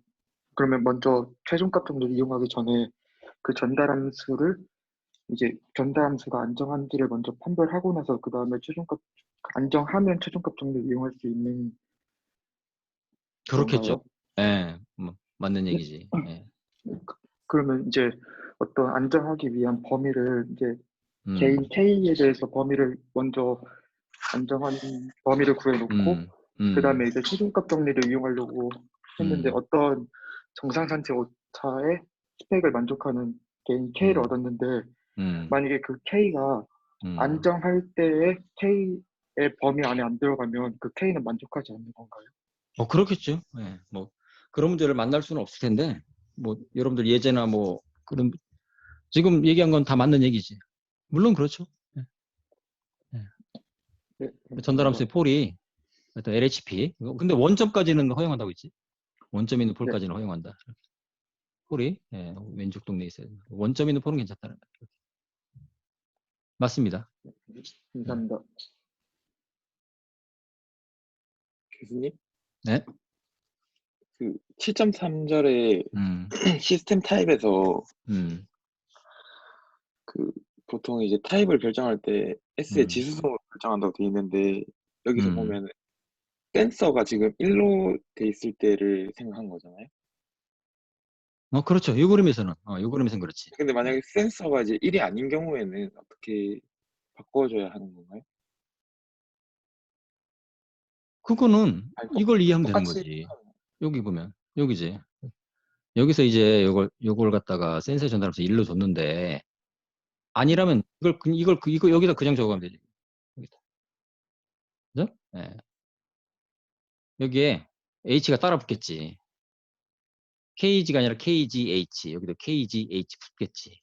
그러면 먼저 최종값 정리를 이용하기 전에 그 전달함수를 이제 전달함수가 안정한지를 먼저 판별하고 나서 그 다음에 최종값 안정하면 최종값 정리를 이용할 수 있는 그렇겠죠. 건가요? 예, 맞는 네? 얘기지. 예. 그러면 이제 어떤 안정하기 위한 범위를 이제 음, 개인 K에 대해서 범위를 먼저 안정한 범위를 구해놓고 그 다음에 이제 최종값 정리를 이용하려고 했는데 어떤 정상산체 오차의 스펙을 만족하는 개인 K를 얻었는데 만약에 그 K가 안정할 때의 K의 범위 안에 안 들어가면 그 K는 만족하지 않는 건가요? 그렇겠죠. 예, 그런 문제를 만날 수는 없을 텐데, 여러분들 예제나 그런, 지금 얘기한 건 다 맞는 얘기지. 물론 그렇죠. 예, 네, 전달함수의 폴이, LHP. 근데 원점까지는 허용한다고 했지. 원점 있는 네. 폴까지는 허용한다. 폴이 예, 왼쪽 동네에 있어요. 원점 있는 폴은 괜찮다는 거예요. 맞습니다. 감사합니다. 교수님? 네. 그 7.3절의 시스템 타입에서 그 보통 이제 타입을 결정할 때 S의 지수성을 결정한다고 돼 있는데 여기서 보면 센서가 지금 1로 돼 있을 때를 생각한 거잖아요. 그렇죠. 이 그림에서는 이 그림에서는 그렇지. 근데 만약에 센서가 이제 1이 아닌 경우에는 어떻게 바꿔줘야 하는 건가요? 그거는 아니, 이걸 이해하면 되는 똑같이 거지. 여기 보면 여기지. 여기서 이제 요걸 갖다가 센서에 전달하면서 1로 줬는데 아니라면 이거 여기다 그냥 적어가면 되지. 여기다. 그죠? 예. 여기에 H가 따라 붙겠지. KG가 아니라 KGH. 여기도 KGH 붙겠지.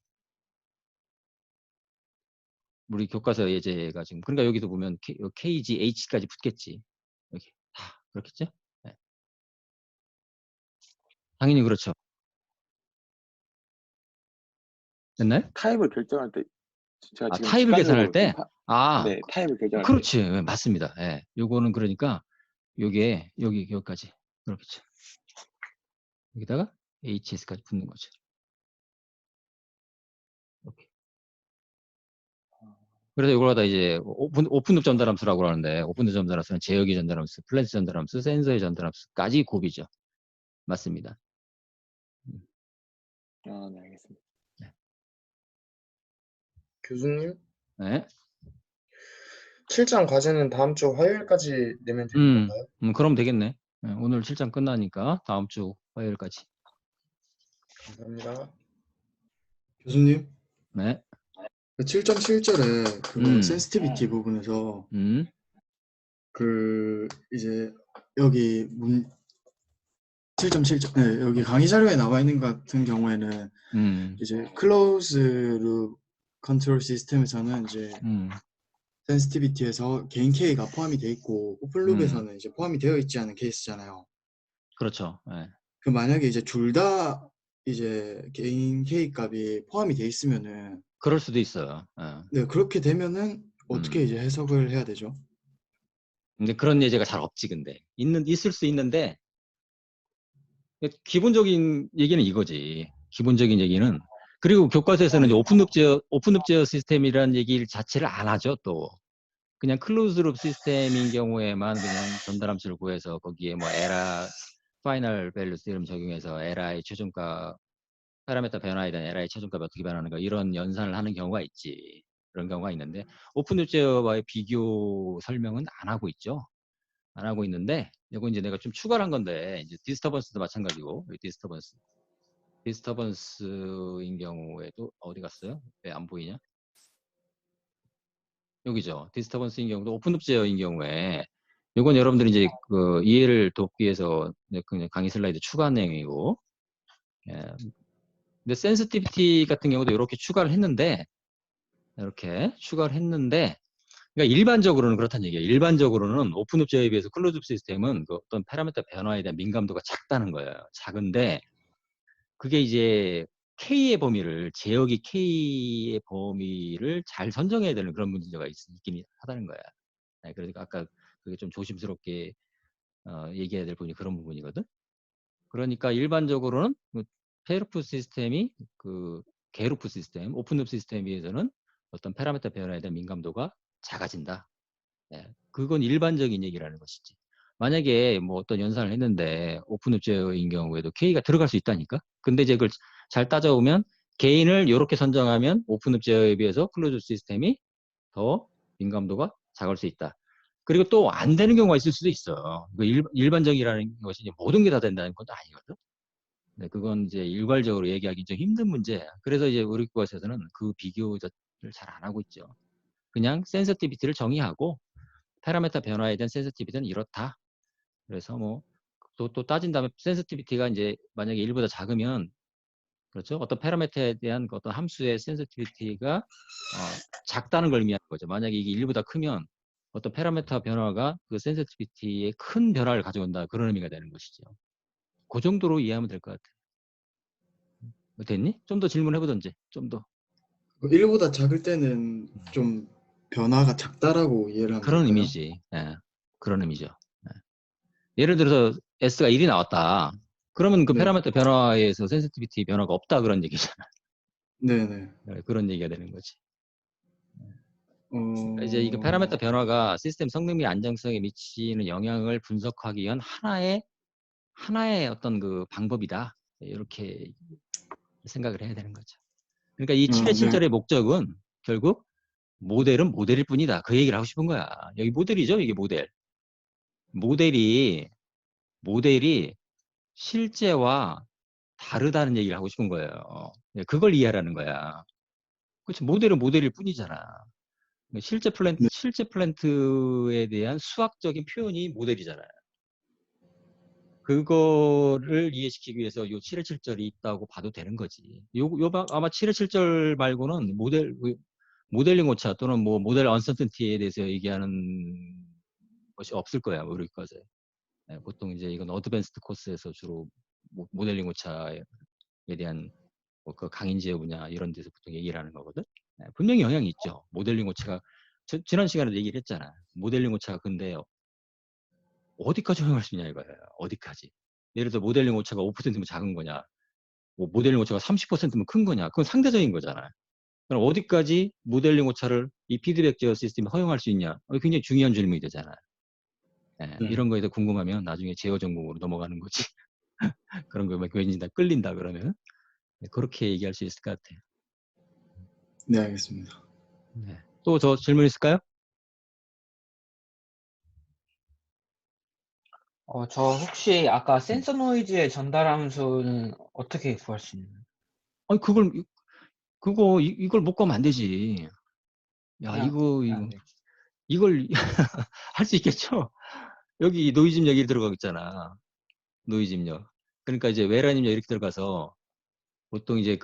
우리 교과서 예제가 지금. 그러니까 여기도 보면 KGH까지 붙겠지. 여기 다 그렇겠죠? 네. 당연히 그렇죠. 됐나요? 타입을 결정할 때 제가 지금 타입을 계산할 직관적으로 때? 네, 타입을 결정할 그렇지. 때. 맞습니다. 예. 요거는 그러니까 요게 여기까지 그렇겠죠. 여기다가 HS까지 붙는 거죠. 이렇게. 그래서 이걸 갖다 이제 오픈룹 전달함수라고 하는데 오픈룹 전달함수는 제어기 전달함수, 플랜스 전달함수, 센서의 전달함수까지 곱이죠. 맞습니다. 네, 알겠습니다. 네. 교수님? 네. 7장 과제는 다음 주 화요일까지 내면 되는 건가요? 그럼 되겠네. 네, 오늘 7장 끝나니까 다음 주 화요일까지. 감사합니다. 교수님, 네. 그 7.7절에 그 센시티비티 부분에서 그 이제 여기 7.7절 네, 여기 강의 자료에 나와 있는 것 같은 경우에는 이제 클로즈 룹 컨트롤 시스템에서는 이제 센시티비티에서 개인 K가 포함이 돼 있고 오픈 룹에서는 이제 포함이 되어 있지 않은 케이스잖아요. 그렇죠. 네. 그 만약에 이제 둘 다 이제 개인 K 값이 포함이 돼 있으면은 그럴 수도 있어요. 네, 그렇게 되면은 어떻게 이제 해석을 해야 되죠? 근데 그런 예제가 잘 없지, 근데. 있을 수 있는데, 기본적인 얘기는 이거지. 기본적인 얘기는. 그리고 교과서에서는 이제 오픈룹 제어 시스템이라는 얘기 자체를 안 하죠, 또. 그냥 클로즈룹 시스템인 경우에만 그냥 전달함수를 구해서 거기에 뭐 에라, 파이널 밸류 이름 적용해서 에라의 최종값, 파라미터 변화에 대한 에라의 최종값이 어떻게 변하는가 이런 연산을 하는 경우가 있지. 그런 경우가 있는데 오픈룹 제어와의 비교 설명은 안 하고 있죠. 안 하고 있는데 이거 이제 내가 좀 추가한 건데 이제 디스터번스도 마찬가지고 디스터번스인 경우에도 어디 갔어요? 왜 안 보이냐? 여기죠. 디스터번스인 경우도 오픈룹 제어인 경우에 이건 여러분들이 이제 그 이해를 돕기 위해서 그냥 강의 슬라이드 추가한 내용이고 예. 근데 센시티비티 같은 경우도 이렇게 추가를 했는데 그러니까 일반적으로는 그렇다는 얘기예요. 일반적으로는 오픈룹 제어에 비해서 클로즈룹 시스템은 그 어떤 파라미터 변화에 대한 민감도가 작다는 거예요. 작은데 그게 이제 K의 범위를 제어기 K의 범위를 잘 선정해야 되는 그런 문제가 있긴 하다는 거야. 네, 그러니까 아까 그게 좀 조심스럽게 얘기해야 될 부분이 그런 부분이거든. 그러니까 일반적으로는 페르프 시스템이 그 게루프 시스템, 오픈룹 시스템에 비해서는 어떤 파라미터 변화에 대한 민감도가 작아진다. 네, 그건 일반적인 얘기라는 것이지. 만약에 뭐 어떤 연산을 했는데 오픈룹 제어인 경우에도 K가 들어갈 수 있다니까. 근데 이제 그걸 잘 따져보면 개인을 이렇게 선정하면 오픈룹 제어에 비해서 클로즈 시스템이 더 민감도가 작을 수 있다. 그리고 또 안 되는 경우가 있을 수도 있어. 일반적이라는 것이 이제 모든 게 다 된다는 것도 아니거든. 네, 그건 이제 일괄적으로 얘기하기 좀 힘든 문제야. 그래서 이제 우리 과에서는 그 비교를 잘 안 하고 있죠. 그냥 센서티비티를 정의하고 파라미터 변화에 대한 센서티비티는 이렇다. 그래서 뭐 또 따진다면 센서티비티가 이제 만약에 1보다 작으면 그렇죠. 어떤 파라미터에 대한 어떤 함수의 센서티비티가 작다는 걸 의미하는 거죠. 만약에 이게 1보다 크면 어떤 파라미터 변화가 그 센서티비티에 큰 변화를 가져온다. 그런 의미가 되는 것이죠. 그 정도로 이해하면 될 것 같아. 됐니? 좀 더 질문해보던지. 좀 더. 1보다 작을 때는 좀 변화가 작다라고 이해를 하면 그런 될까요? 의미지. 예, 그런 의미죠. 예. 예를 들어서 S가 1이 나왔다. 그러면 그 네. 파라미터 변화에 의해서 센시티비티 변화가 없다 그런 얘기잖아. 네네. 그런 얘기가 되는 거지. 그러니까 이제 이거 어, 파라미터 변화가 시스템 성능 및 안정성에 미치는 영향을 분석하기 위한 하나의 어떤 그 방법이다. 이렇게 생각을 해야 되는 거죠. 그러니까 이 7의 네. 7절의 목적은 결국 모델은 모델일 뿐이다. 그 얘기를 하고 싶은 거야. 여기 모델이죠, 이게 모델. 모델이 실제와 다르다는 얘기를 하고 싶은 거예요. 그걸 이해하라는 거야. 그렇지, 모델은 모델일 뿐이잖아. 네. 실제 플랜트에 대한 수학적인 표현이 모델이잖아요. 그거를 이해시키기 위해서 요 7의 7절이 있다고 봐도 되는 거지. 아마 7의 7절 말고는 모델링 오차 또는 뭐 모델 언서튼티에 대해서 얘기하는 것이 없을 거야, 우리 것에. 보통 이제 이건 어드밴스드 코스에서 주로 모델링 오차에 대한 그 강인지의 분야 이런 데서 보통 얘기를 하는 거거든. 분명히 영향이 있죠. 모델링 오차가 지난 시간에도 얘기를 했잖아. 모델링 오차가 근데 어디까지 허용할 수 있냐 이거예요. 어디까지. 예를 들어 모델링 오차가 5%면 작은 거냐. 뭐 모델링 오차가 30%면 큰 거냐. 그건 상대적인 거잖아요. 그럼 어디까지 모델링 오차를 이 피드백 제어 시스템이 허용할 수 있냐. 굉장히 중요한 질문이 되잖아요. 네. 이런 거에 대해 궁금하면 나중에 제어 전공으로 넘어가는 거지. 그런 거 괜히 다 끌린다 그러면 그렇게 얘기할 수 있을 것 같아요. 네, 알겠습니다. 네. 또 저 질문 있을까요? 저 혹시 아까 센서 노이즈의 전달 함수는 어떻게 구할 수 있나요? 아니 이걸 못 가면 안 되지. 야 이걸 할 수 있겠죠? 여기 노이즈 입력 이 들어가고 있잖아. 노이즈 입력. 그러니까 이제 외란 입력 이렇게 들어가서 보통 이제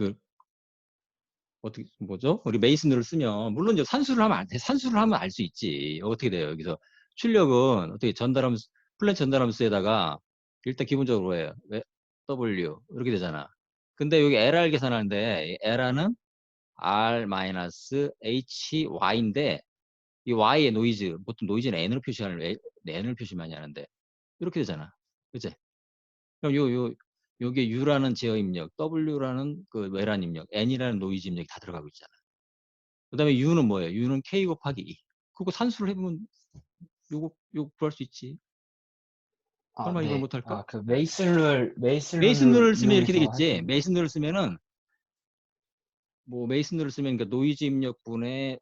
어떻게 뭐죠? 우리 메이슨을 쓰면 물론 이제 산수를 하면 안 돼. 산수를 하면 알 수 있지. 어떻게 돼요? 여기서 출력은 어떻게 플랜 전달함수에다가 일단 기본적으로 해요. W 이렇게 되잖아. 근데 여기 LR 계산하는데 LR은 R-HY인데 이 Y의 노이즈 보통 노이즈는 N으로 N을 표시 많이 하는데 이렇게 되잖아. 그치? 그럼 요게 U라는 제어 입력, W라는 그 외란 입력, N이라는 노이즈 입력이 다 들어가고 있잖아. 그 다음에 U는 뭐예요? U는 K 곱하기 2. 그거 산수를 해보면 요거 구할 수 있지. 설마 이걸 네. 못할까? 그 메이슨 룰을 메이슨룰을 쓰면 이렇게 이용해서 할 수 되겠지. 있는. 메이슨룰을 쓰면은 메이슨룰을 쓰면 그러니까 노이즈 입력분의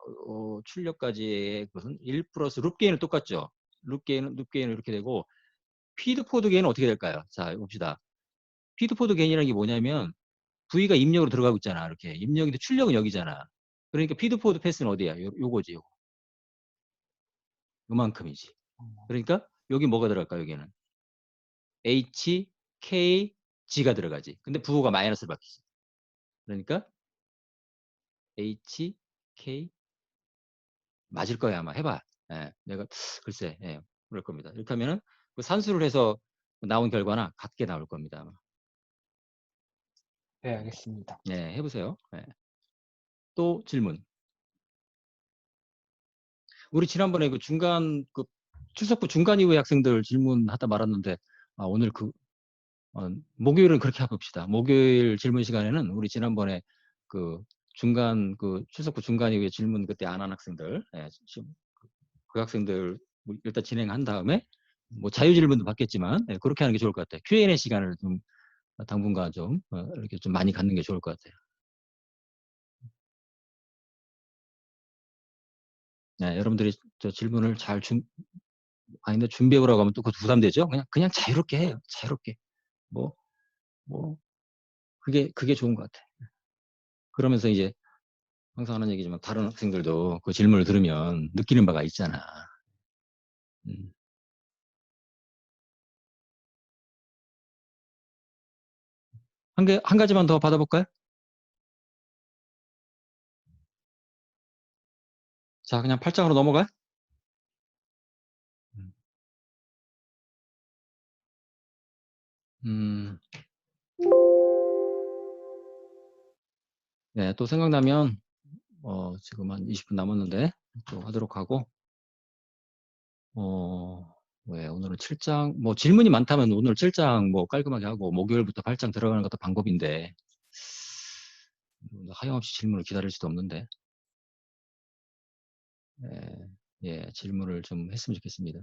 출력까지의 그것은 1 플러스 룹 게인은 똑같죠. 룹 게인은 이렇게 되고 피드포드 게인은 어떻게 될까요? 자, 봅시다. 피드포드 게인이라는 게 뭐냐면 V가 입력으로 들어가고 있잖아. 이렇게 입력인데 출력은 여기잖아. 그러니까 피드포드 패스는 어디야? 요거지. 요만큼이지. 그러니까 여기 뭐가 들어갈까? 여기는 H, K, G가 들어가지. 근데 부호가 마이너스를 바뀌지. 그러니까 H, K 맞을 거야 아마. 해봐. 내가 글쎄, 그럴 겁니다. 이렇게 하면은 그 산수를 해서 나온 결과나 같게 나올 겁니다 아마. 네, 알겠습니다. 해보세요. 또 질문. 우리 지난번에 그 출석부 중간 이후에 학생들 질문하다 말았는데 오늘 목요일은 그렇게 해봅시다. 목요일 질문 시간에는 우리 지난번에 출석부 중간 이후에 질문 그때 안 한 학생들, 그 학생들 일단 진행한 다음에 뭐 자유 질문도 받겠지만 그렇게 하는 게 좋을 것 같아요. Q&A 시간을 좀 당분간 좀 이렇게 좀 많이 갖는 게 좋을 것 같아요. 여러분들이 저 질문을 근데 준비해오라고 하면 또 그것도 부담되죠? 그냥 자유롭게 해요. 자유롭게. 뭐, 그게 좋은 것 같아. 그러면서 이제 항상 하는 얘기지만 다른 학생들도 그 질문을 들으면 느끼는 바가 있잖아. 한 가지만 더 받아볼까요? 자, 그냥 8장으로 넘어가. 네, 또 생각나면 지금 한 20분 남았는데 또 하도록 하고 왜 오늘은 7장 뭐 질문이 많다면 오늘 7장 뭐 깔끔하게 하고 목요일부터 8장 들어가는 것도 방법인데 하염없이 질문을 기다릴 수도 없는데 예, 질문을 좀 했으면 좋겠습니다.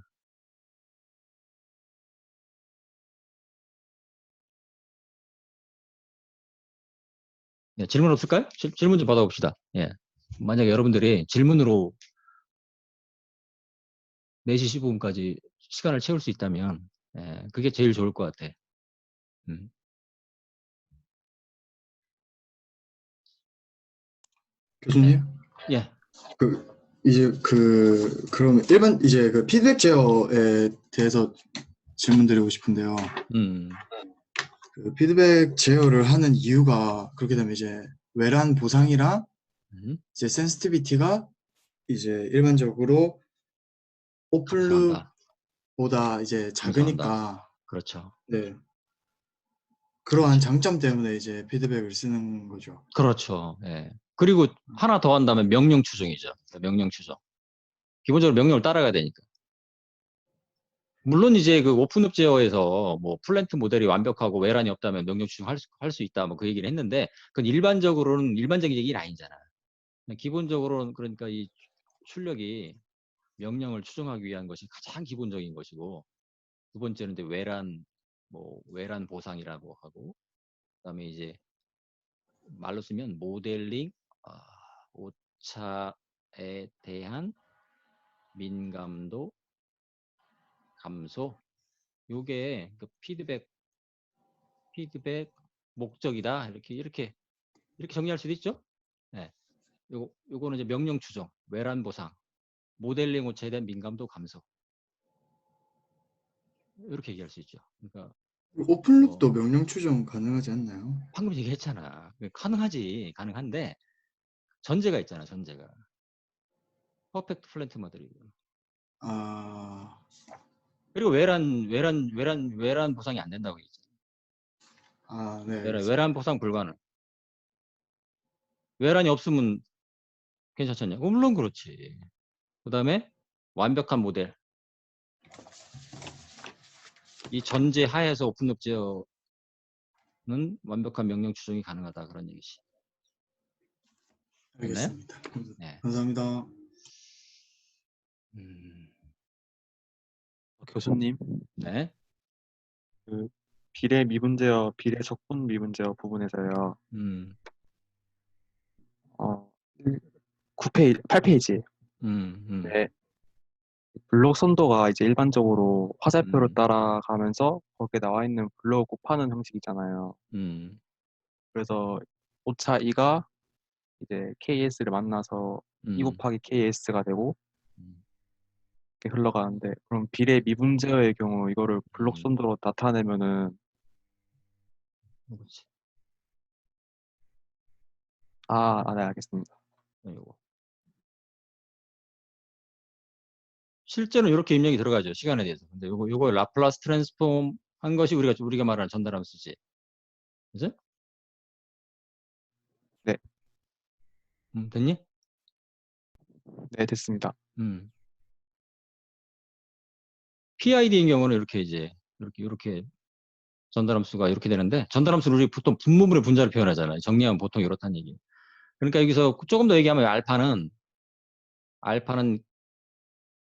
예, 질문 없을까요? 질문 좀 받아봅시다. 예. 만약에 여러분들이 질문으로 4시 15분까지 시간을 채울 수 있다면 그게 제일 좋을 것 같아. 교수님? 예. 그럼 일반 이제 그 피드백 제어에 대해서 질문드리고 싶은데요. 그 피드백 제어를 하는 이유가 그렇게 되면 이제 외란 보상이랑 이제 센시티비티가 이제 일반적으로 오픈룩보다 이제 작으니까 그렇죠. 네. 그러한 장점 때문에 이제 피드백을 쓰는 거죠. 그렇죠. 예. 그리고 하나 더 한다면 명령 추정이죠. 명령 추정. 기본적으로 명령을 따라가야 되니까. 물론 이제 그 오픈업 제어에서 뭐 플랜트 모델이 완벽하고 외란이 없다면 명령 추정할 수 있다 뭐 그 얘기를 했는데 그건 일반적인 얘기는 아니잖아. 기본적으로는 그러니까 이 출력이 명령을 추정하기 위한 것이 가장 기본적인 것이고 두 번째는 이제 외란 보상이라고 하고 그다음에 이제 말로 쓰면 모델링 오차에 대한 민감도 감소 요게 그 피드백 목적이다 이렇게 정리할 수도 있죠. 네. 요거는 이제 명령 추정, 외란 보상, 모델링 오차에 대한 민감도 감소 이렇게 얘기할 수 있죠. 그러니까 오픈룩도 명령 추정 가능하지 않나요? 방금 얘기했잖아. 가능한데 전제가 있잖아. 전제가 퍼펙트 플랜트 모델이고. 그리고 외란 보상이 안 된다고 얘기했잖아. 네. 외란 보상 불가능. 외란이 없으면 괜찮잖냐? 물론 그렇지. 그 다음에 완벽한 모델. 이 전제 하에서 오픈룩 제어는 완벽한 명령 추정이 가능하다. 그런 얘기지. 알겠습니다. 네. 감사합니다. 교수님. 네. 그 비례 미분제어, 비례 적분 미분제어 부분에서요. 8페이지. 네. 블록 선도가 이제 일반적으로 화살표를 따라가면서 거기에 나와 있는 블록 곱하는 형식이잖아요. 그래서 오차 2가 이제 KS를 만나서 2 곱하기 KS가 되고 이렇게 흘러가는데 그럼 비례 미분제어의 경우 이거를 블록 선도로 나타내면은 그렇지. 네, 알겠습니다. 실제로는 이렇게 입력이 들어가죠. 시간에 대해서. 근데 요거 라플라스 트랜스폼 한 것이 우리가 말하는 전달함수지. 그죠? 네. 됐니? 네, 됐습니다. PID인 경우는 이렇게 전달함수가 이렇게 되는데 전달함수는 우리 보통 분모분의 분자를 표현하잖아요. 정리하면 보통 이렇다는 얘기. 그러니까 여기서 조금 더 얘기하면 알파는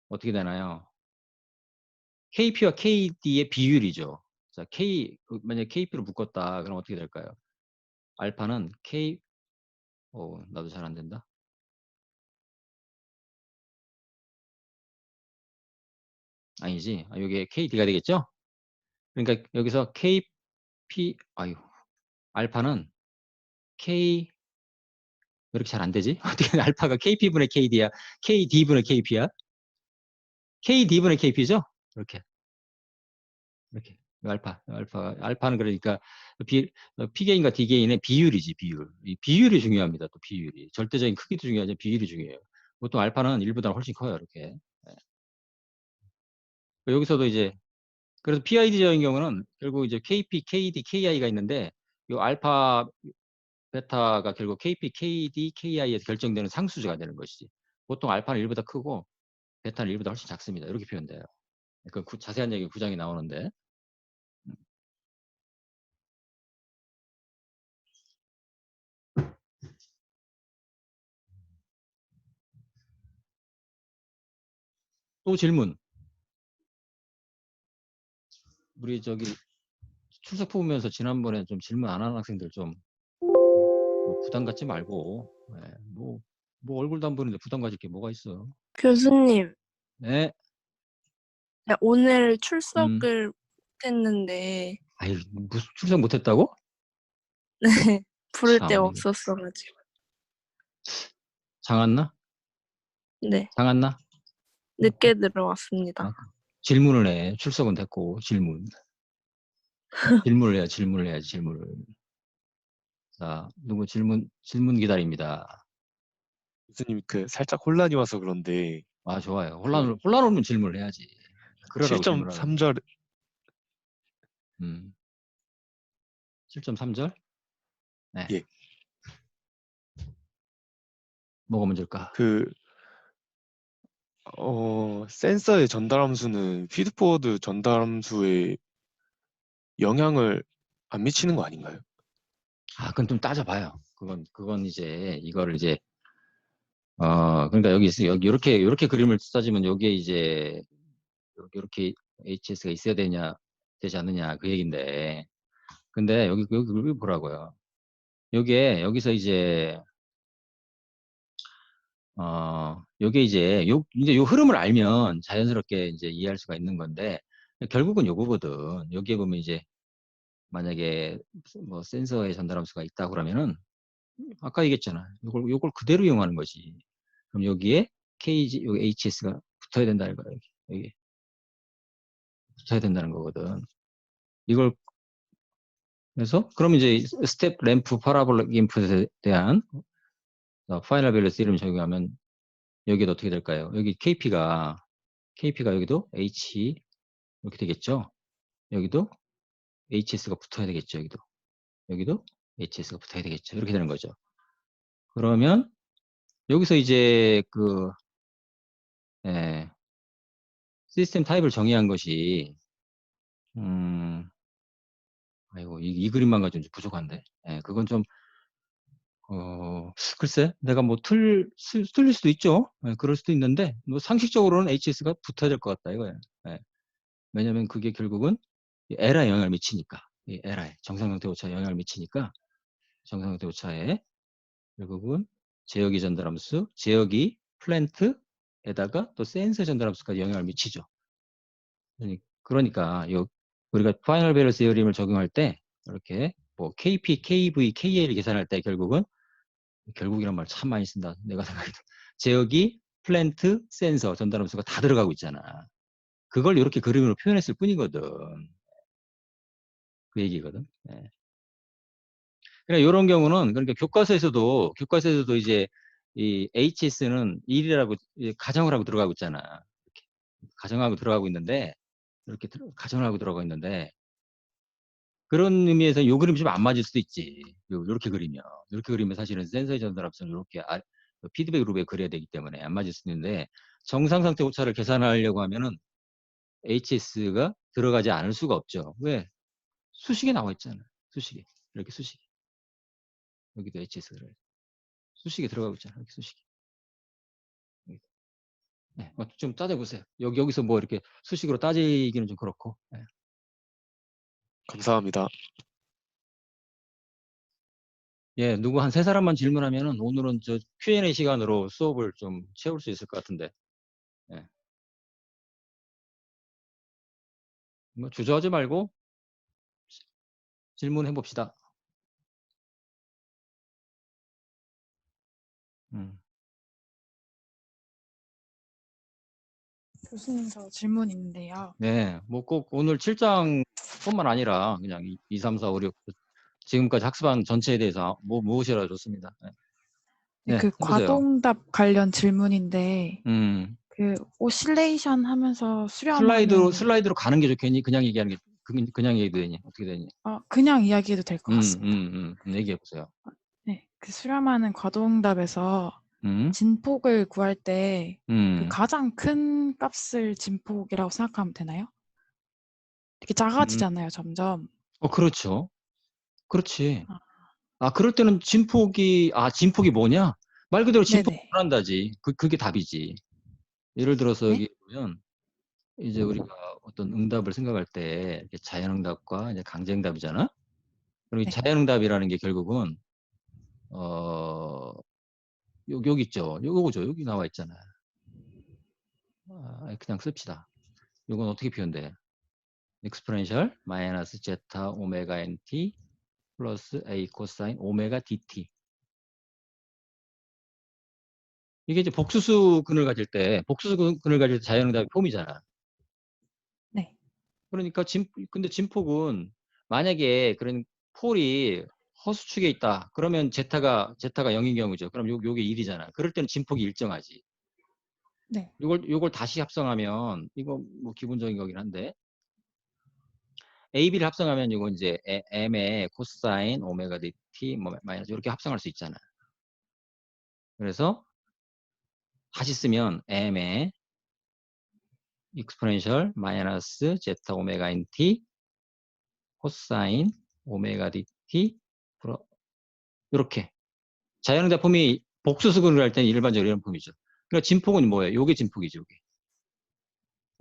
어떻게 되나요? KP와 KD의 비율이죠. 자, 만약에 KP로 묶었다. 그럼 어떻게 될까요? 알파는 나도 잘 안 된다. 아니지. 여기에 KD가 되겠죠? 그러니까 여기서 알파는 왜 이렇게 잘 안 되지? 어떻게 알파가 KP분의 KD야? KD분의 KP야? KD분의 KP죠? 이렇게. 알파는 그러니까 P게인과 D게인의 비율이지, 비율. 이 비율이 중요합니다, 또 비율이. 절대적인 크기도 중요하지만 비율이 중요해요. 보통 알파는 1보다 훨씬 커요, 이렇게. 여기서도 이제 그래서 PID 제어인 경우는 결국 이제 KP, KD, KI가 있는데 이 알파, 베타가 결국 KP, KD, KI에서 결정되는 상수제가 되는 것이지. 보통 알파는 1보다 크고 베타는 1보다 훨씬 작습니다. 이렇게 표현돼요. 그 자세한 얘기 구장이 나오는데. 또 질문. 우리 저기 출석 보면서 지난번에 좀 질문 안 하는 학생들 좀 뭐 부담 갖지 말고, 네, 뭐 얼굴도 안 보이는데 부담 가질 게 뭐가 있어. 교수님, 네. 네, 오늘 출석을 못했는데, 아유, 무슨 출석 못했다고? 네, 부를 때 참, 없었어가지고. 장았나? 네, 장았나? 늦게 들어왔습니다. 아, 질문을 해. 출석은 됐고, 질문을 해야 질문을 해야지, 질문을. 자, 누구 질문 기다립니다. 교수님 살짝 혼란이 와서 그런데 아, 좋아요. 혼란 오면 질문을 해야지. 그러라고 질문을 하는 7.3절 7.3절? 네. 예. 뭐가 문제일까? 센서의 전달 함수는 피드포워드 전달 함수에 영향을 안 미치는 거 아닌가요? 아, 그건 좀 따져봐요. 그건 이제 이거를 이제 그러니까 여기 이렇게 그림을 따지면 여기에 이제 이렇게 HS가 있어야 되지 않느냐 그 얘긴데. 근데 여기 보라고요. 여기서 이제 요게 이제 요 흐름을 알면 자연스럽게 이제 이해할 수가 있는 건데 결국은 요거거든. 여기에 보면 이제 만약에 뭐 센서의 전달 함수가 있다 그러면은 아까 얘기했잖아. 요걸 그대로 이용하는 거지. 그럼 여기에 KG, 여기 HS가 붙어야 된다는 거야. 여기 붙어야 된다는 거거든. 이걸 그래서 그럼 이제 스텝 램프 파라볼릭 인풋에 대한 파이널 밸런스 이름 적용하면 여기도 어떻게 될까요? 여기 KP가 여기도 H 이렇게 되겠죠. 여기도 HS가 붙어야 되겠죠. 여기도 HS가 붙어야 되겠죠. 이렇게 되는 거죠. 그러면 여기서 이제 시스템 타입을 정의한 것이 아이고 이 그림만 가지고 좀 부족한데. 그건 좀 글쎄 내가 뭐 틀릴 수도 있죠. 그럴 수도 있는데 뭐 상식적으로는 HS가 붙어야 될 것 같다 이거예요. 왜냐면 그게 결국은 에라에 영향을 미치니까. 이 에라에 정상상태 오차에 영향을 미치니까 정상상태 오차에 결국은 제어기 전달함수, 제어기 플랜트에다가 또 센서 전달함수까지 영향을 미치죠. 그러니까 우리가 파이널 밸런스 theorem을 적용할 때 이렇게 뭐 KP, KV, KL 계산할 때 결국이란 말 참 많이 쓴다. 내가 생각해도 제어기, 플랜트, 센서 전달함수가 다 들어가고 있잖아. 그걸 이렇게 그림으로 표현했을 뿐이거든. 그 얘기거든. 그러니까 이런 경우는 그러니까 교과서에서도 이제 이 HS는 1이라고 가정을 하고 들어가고 있잖아. 이렇게 가정하고 들어가고 있는데 이렇게 가정을 하고 들어가고 있는데 그런 의미에서 요 그림이 좀 안 맞을 수도 있지. 이렇게 그리면 사실은 센서의 전달 합성을 이렇게 피드백 루프에 그려야 되기 때문에 안 맞을 수 있는데 정상 상태 오차를 계산하려고 하면은 HS가 들어가지 않을 수가 없죠. 왜? 수식에 나와 있잖아. 수식에. 이렇게 수식에. 여기도 HS가 들어가. 수식에 들어가고 있잖아. 이렇게 수식에. 네, 좀 따져보세요. 여기서 뭐 이렇게 수식으로 따지기는 좀 그렇고. 네. 감사합니다. 예, 누구 한 3사람만 질문하면은 오늘은 저 Q&A 시간으로 수업을 좀 채울 수 있을 것 같은데. 예. 뭐 주저하지 말고 질문해 봅시다. 교수님, 저 질문 있는데요. 네, 뭐 꼭 오늘 7장뿐만 아니라 그냥 2, 3, 4, 5, 6 지금까지 학습한 전체에 대해서 무엇이라 좋습니다. 네. 그 해보세요. 과동답 관련 질문인데, 그 오실레이션 하면서 수렴하는 슬라이드로 가는 게 좋겠니? 그냥 얘기하는 게 그냥 얘기도 되니? 어떻게 되니? 그냥 이야기해도 될 것 같습니다. 얘기해 보세요. 네, 그 수렴하는 과도응답에서 진폭을 구할 때 그 가장 큰 값을 진폭이라고 생각하면 되나요? 되게 작아지잖아요, 점점. 그렇죠. 그렇지. 그럴 때는 진폭이 뭐냐? 말 그대로 진폭을 네네. 구한다지. 그게 답이지. 예를 들어서 네? 여기 보면 이제 우리가 어떤 응답을 생각할 때 이렇게 자연응답과 이제 강제응답이잖아. 그리고 이 네. 자연응답이라는 게 결국은 여기 있죠. 요거죠. 여기 나와 있잖아요. 그냥 씁시다. 요건 어떻게 표현돼? exponential 마이너스 제타 오메가 nt 플러스 a 코사인 오메가 dt. 이게 이제 복수수근을 가질 때 자연응답의 폼이잖아. 네. 그러니까 근데 진폭은 만약에 그런 폴이 허수축에 있다. 그러면 제타가 0인 경우죠. 그럼 요게 1이잖아. 그럴 때는 진폭이 일정하지. 네. 요걸 다시 합성하면 이거 뭐 기본적인 거긴 한데 A, B를 합성하면 이건 이제 M의 코사인 오메가 dt 뭐 마이너스 이렇게 합성할 수 있잖아. 그래서 다시 쓰면 M의 exponential 마이너스 제타 오메가 nt 코사인 오메가 dt 이렇게 자연응답 폼이 복수수근을 할 때는 일반적으로 이런 폼이죠. 그러니까 진폭은 뭐예요? 요게 진폭이죠.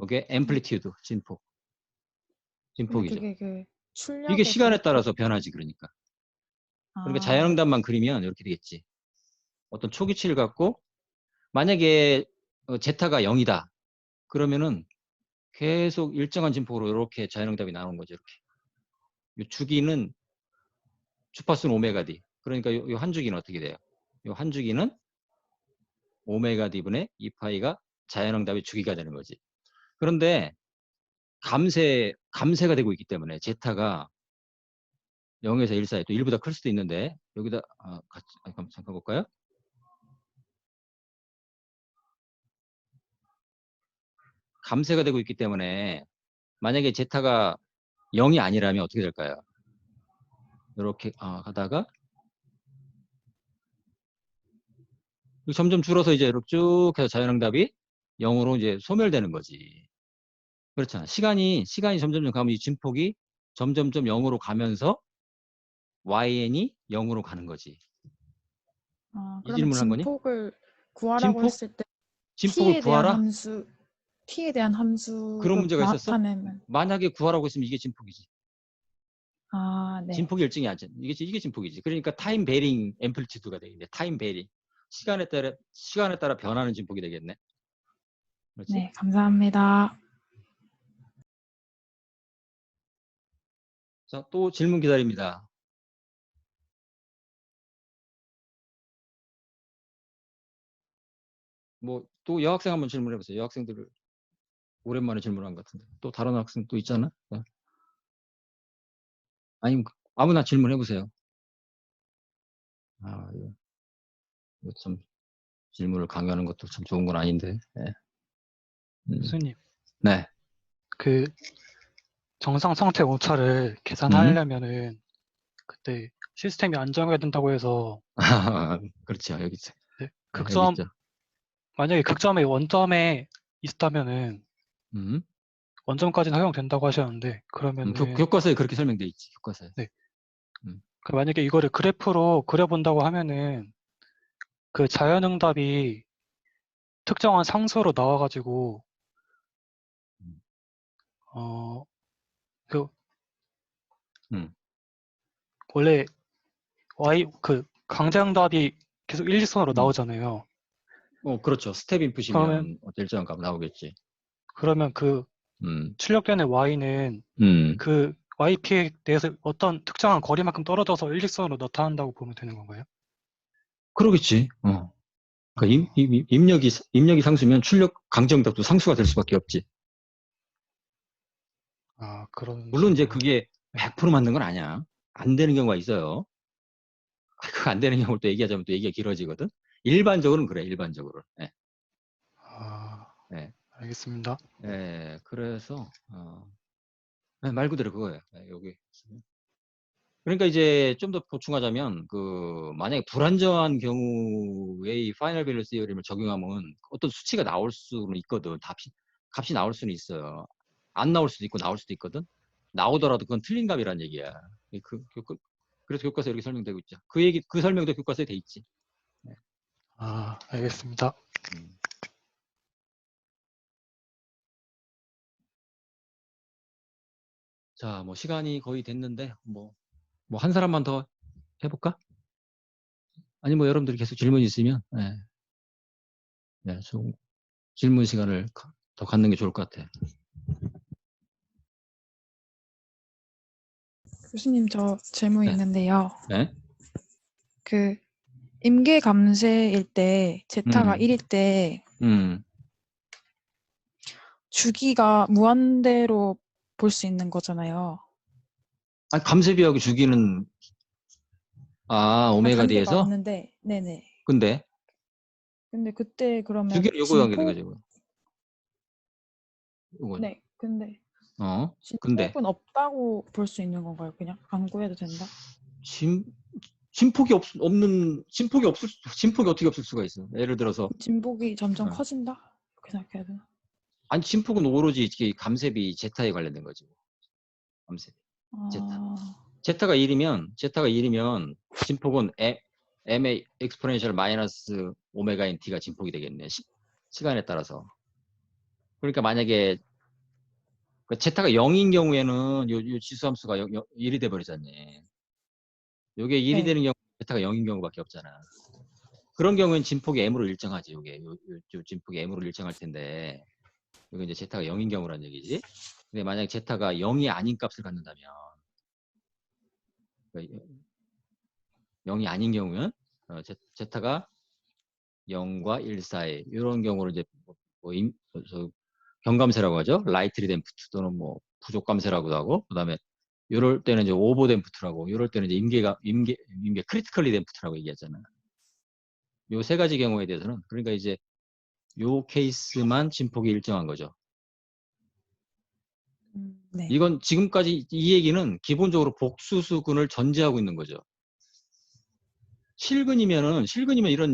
요게 앰플리튜드 진폭. 진폭이죠. 그게 그 이게 출력의 시간에 그래프? 따라서 변하지 그러니까. 그러니까 네. 자연응답만 그리면 이렇게 되겠지. 어떤 초기치를 갖고 만약에 제타가 0이다. 그러면은 계속 일정한 진폭으로 이렇게 자연응답이 나오는 거죠. 이렇게. 이 주기는 주파수는 오메가 D. 그러니까 이 한 주기는 어떻게 돼요? 이 한 주기는 오메가 D분의 2파이가 자연응답의 주기가 되는 거지. 그런데 감쇄가 되고 있기 때문에 제타가 0에서 1 사이 또 1보다 클 수도 있는데 여기다 잠깐 볼까요? 감쇄가 되고 있기 때문에 만약에 제타가 0이 아니라면 어떻게 될까요? 이렇게 하다가 점점 줄어서 이제 이렇게 쭉 해서 자연응답이 0으로 이제 소멸되는 거지. 그렇잖아. 시간이 점점 가면 이 진폭이 점점점 0으로 가면서 YN이 0으로 가는 거지. 이 그러면 질문을 한 거니? 진폭을 구하라고 했을 때 진폭을 구하라? t에 대한 그런 함수를 문제가 있었어? 나타내면 만약에 구하라고 했으면 이게 진폭이지. 네. 진폭이 일정이 아니지. 이게 진폭이지. 그러니까 타임 베링 앰플리튜드가 되겠네. 타임 베링. 시간에 따라 변하는 진폭이 되겠네. 그렇지? 네, 감사합니다. 자, 또 질문 기다립니다. 뭐 또 여학생 한번 질문해 보세요. 여학생들을 오랜만에 질문한 것 같은데. 또 다른 학생 또 있잖아. 네. 아니면 아무나 질문해 보세요. 이거 참 질문을 강요하는 것도 참 좋은 건 아닌데. 네. 교수님. 네. 그 정상 상태 오차를 계산하려면은 그때 시스템이 안정해야 된다고 해서 그렇죠. 여기 있어요. 네, 여기 있죠. 만약에 극점이 원점에 있다면은 원점까지는 허용된다고 하셨는데 그러면은 교과서에 그렇게 설명돼 있지. 교과서에. 네. 그 만약에 이거를 그래프로 그려본다고 하면은 그 자연응답이 특정한 상수로 나와가지고 원래 그 강제응답이 계속 일직선으로 나오잖아요. 그렇죠. 스텝 인풋이면 일정한 값 나오겠지. 그러면 그 출력되는 y는 그 yp에 대해서 어떤 특정한 거리만큼 떨어져서 일직선으로 나타난다고 보면 되는 건가요? 그러겠지. 그러니까 입력이 상수면 출력 강제응답도 상수가 될 수밖에 없지. 물론 이제 그게 100% 맞는 건 아니야. 안 되는 경우가 있어요. 그 안 되는 경우를 또 얘기하자면 또 얘기가 길어지거든. 일반적으로는 그래. 일반적으로. 네. 네. 알겠습니다. 네, 그래서 네, 말 그대로 그거예요. 네, 여기. 그러니까 이제 좀 더 보충하자면 만약에 불안정한 경우에 이 파이널 밸류 시어림을 적용하면 어떤 수치가 나올 수는 있거든. 값이 나올 수는 있어요. 안 나올 수도 있고 나올 수도 있거든. 나오더라도 그건 틀린 값이란 얘기야. 그래서 교과서에 이렇게 설명되고 있죠. 그 설명도 교과서에 돼 있지. 네. 알겠습니다. 자, 뭐 시간이 거의 됐는데 뭐 한 사람만 더 해볼까? 아니 뭐 여러분들이 계속 질문 있으면 좀 질문 시간을 더 갖는 게 좋을 것 같아. 교수님, 저 질문 네. 있는데요. 네? 그 임계 감쇄일 때 제타가 1일 때 주기가 무한대로 볼 수 있는 거잖아요. 아니, 감쇄비하고 주기는 오메가 단계가 D에서? 맞는데, 네네. 근데 그때 그러면 주기는 요거 관계된 거죠. 요거. 네, 근데 근데 진폭은 없다고 볼 수 있는 건가요? 그냥 안 구해도 된다? 진폭이 어떻게 없을 수가 있어? 예를 들어서 진폭이 점점 커진다? 이렇게 생각해야 되나? 아니, 진폭은 오로지 감쇄비 제타에 관련된 거지. 감쇄비 제타가 1이면 진폭은 m의 exponential 마이너스 오메가인 t가 진폭이 되겠네. 시간에 따라서. 그러니까 만약에 제타가 0인 경우에는 요 지수함수가 1이 돼버리잖니. 요게 1이 되는 경우 제타가 0인 경우밖에 없잖아. 그런 경우엔 진폭이 m으로 일정하지. 요게 요 진폭이 m으로 일정할 텐데 여기 이제 제타가 0인 경우란 얘기지. 근데 만약 제타가 0이 아닌 값을 갖는다면 0이 아닌 경우는 제타가 0과 1 사이 이런 경우를 이제 경감쇄라고 하죠. 라이트리 댐프트 또는 뭐 부족 감쇄라고도 하고, 그다음에 이럴 때는 이제 오버 댐프트라고, 이럴 때는 이제 임계 크리티컬리 댐프트라고 얘기하잖아. 요 세 가지 경우에 대해서는 그러니까 이제 요 케이스만 진폭이 일정한 거죠. 네. 이건 지금까지 이 얘기는 기본적으로 복수수근을 전제하고 있는 거죠. 실근이면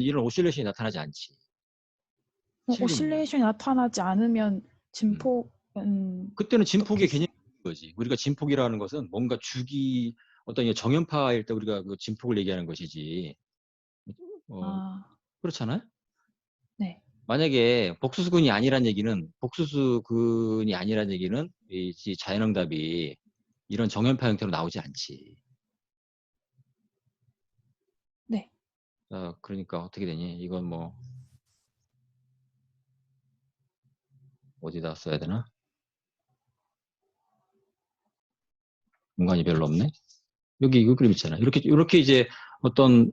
이런 오실레이션이 나타나지 않지. 오실레이션이 나타나지 않으면 진폭은 그때는 진폭의 개념인 거지. 우리가 진폭이라는 것은 뭔가 어떤 정연파일 때 우리가 그 진폭을 얘기하는 것이지. 그렇잖아요? 네. 만약에 복수수근이 아니란 얘기는 이 자연응답이 이런 정연파 형태로 나오지 않지. 네. 그러니까 어떻게 되니? 이건 뭐 어디다 써야 되나? 공간이 별로 없네. 여기 이거 그림 있잖아. 이렇게 이제 어떤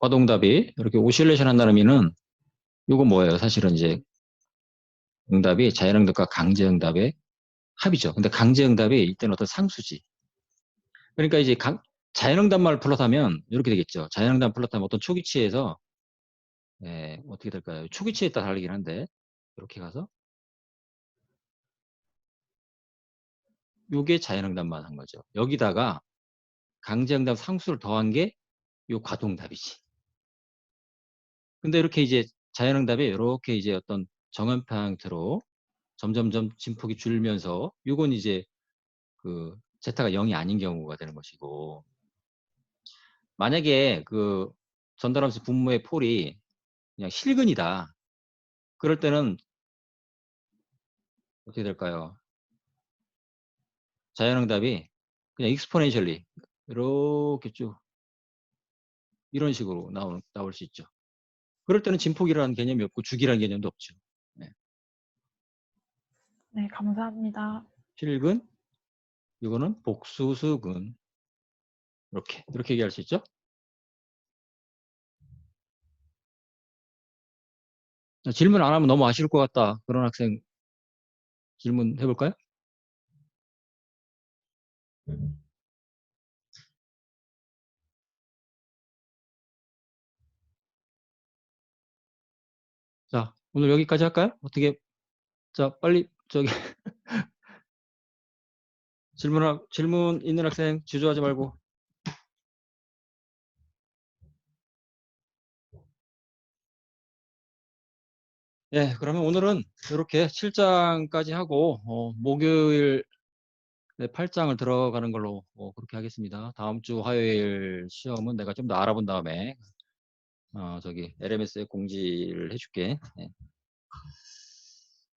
과동답이 이렇게 오실레이션 한다는 의미는 이거 뭐예요? 사실은 이제 응답이 자연응답과 강제응답의 합이죠. 근데 강제응답이 이때는 어떤 상수지. 그러니까 이제 자연응답만 플롯하면 이렇게 되겠죠. 자연응답 플롯하면 어떤 초기치에서 어떻게 될까요? 초기치에 따라 다르긴 한데 이렇게 가서 요게 자연응답만 한 거죠. 여기다가 강제응답 상수를 더한 게 요 과동답이지. 근데 이렇게 이제 자연응답이 이렇게 이제 어떤 정연파 형태로 점점점 진폭이 줄면서 요건 이제 그 제타가 0이 아닌 경우가 되는 것이고, 만약에 그 전달함수 분모의 폴이 그냥 실근이다. 그럴 때는 어떻게 될까요? 자연응답이 그냥 익스포넨셜리 이렇게 쭉 이런 식으로 나올 수 있죠. 그럴 때는 진폭이라는 개념이 없고 주기라는 개념도 없죠. 네, 감사합니다. 실근, 이거는 복수수근. 이렇게 얘기할 수 있죠. 질문 안 하면 너무 아쉬울 것 같다. 그런 학생 질문 해볼까요? 오늘 여기까지 할까요? 어떻게, 자, 빨리, 저기, 질문 있는 학생 주저하지 말고. 예, 그러면 오늘은 이렇게 7장까지 하고, 목요일 8장을 들어가는 걸로 그렇게 하겠습니다. 다음 주 화요일 시험은 내가 좀 더 알아본 다음에, 저기, LMS에 공지를 해줄게. 예.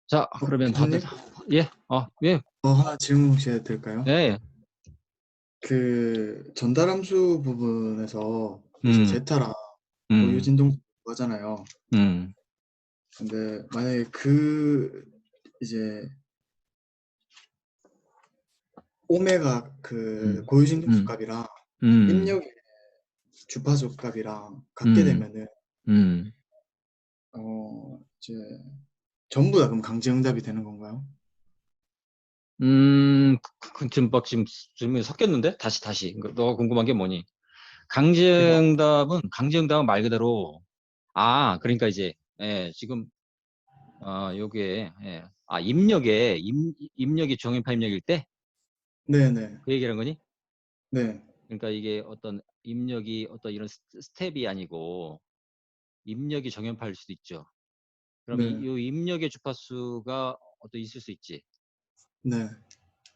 자, 그러면 다들, 예, 예. 하나 질문 혹시 해도 될까요? 네. 그 전달함수 부분에서 이제 제타랑 고유진동 하잖아요. 근데 만약에 그 이제 오메가 그 고유진동수 값이랑 입력의 주파수 값이랑 같게 되면은 이제 전부 다 그럼 강제응답이 되는 건가요? 지금 질문이 섞였는데? 다시. 너가 궁금한 게 뭐니? 강제응답은 말 그대로, 그러니까 이제, 예, 지금, 요게, 예. 입력이 정형파 입력일 때? 네네. 그 얘기하는 거니? 네. 그러니까 이게 어떤 입력이 어떤 이런 스텝이 아니고, 입력이 정형파일 수도 있죠. 그럼 네. 이 입력의 주파수가 어떤 있을 수 있지. 네.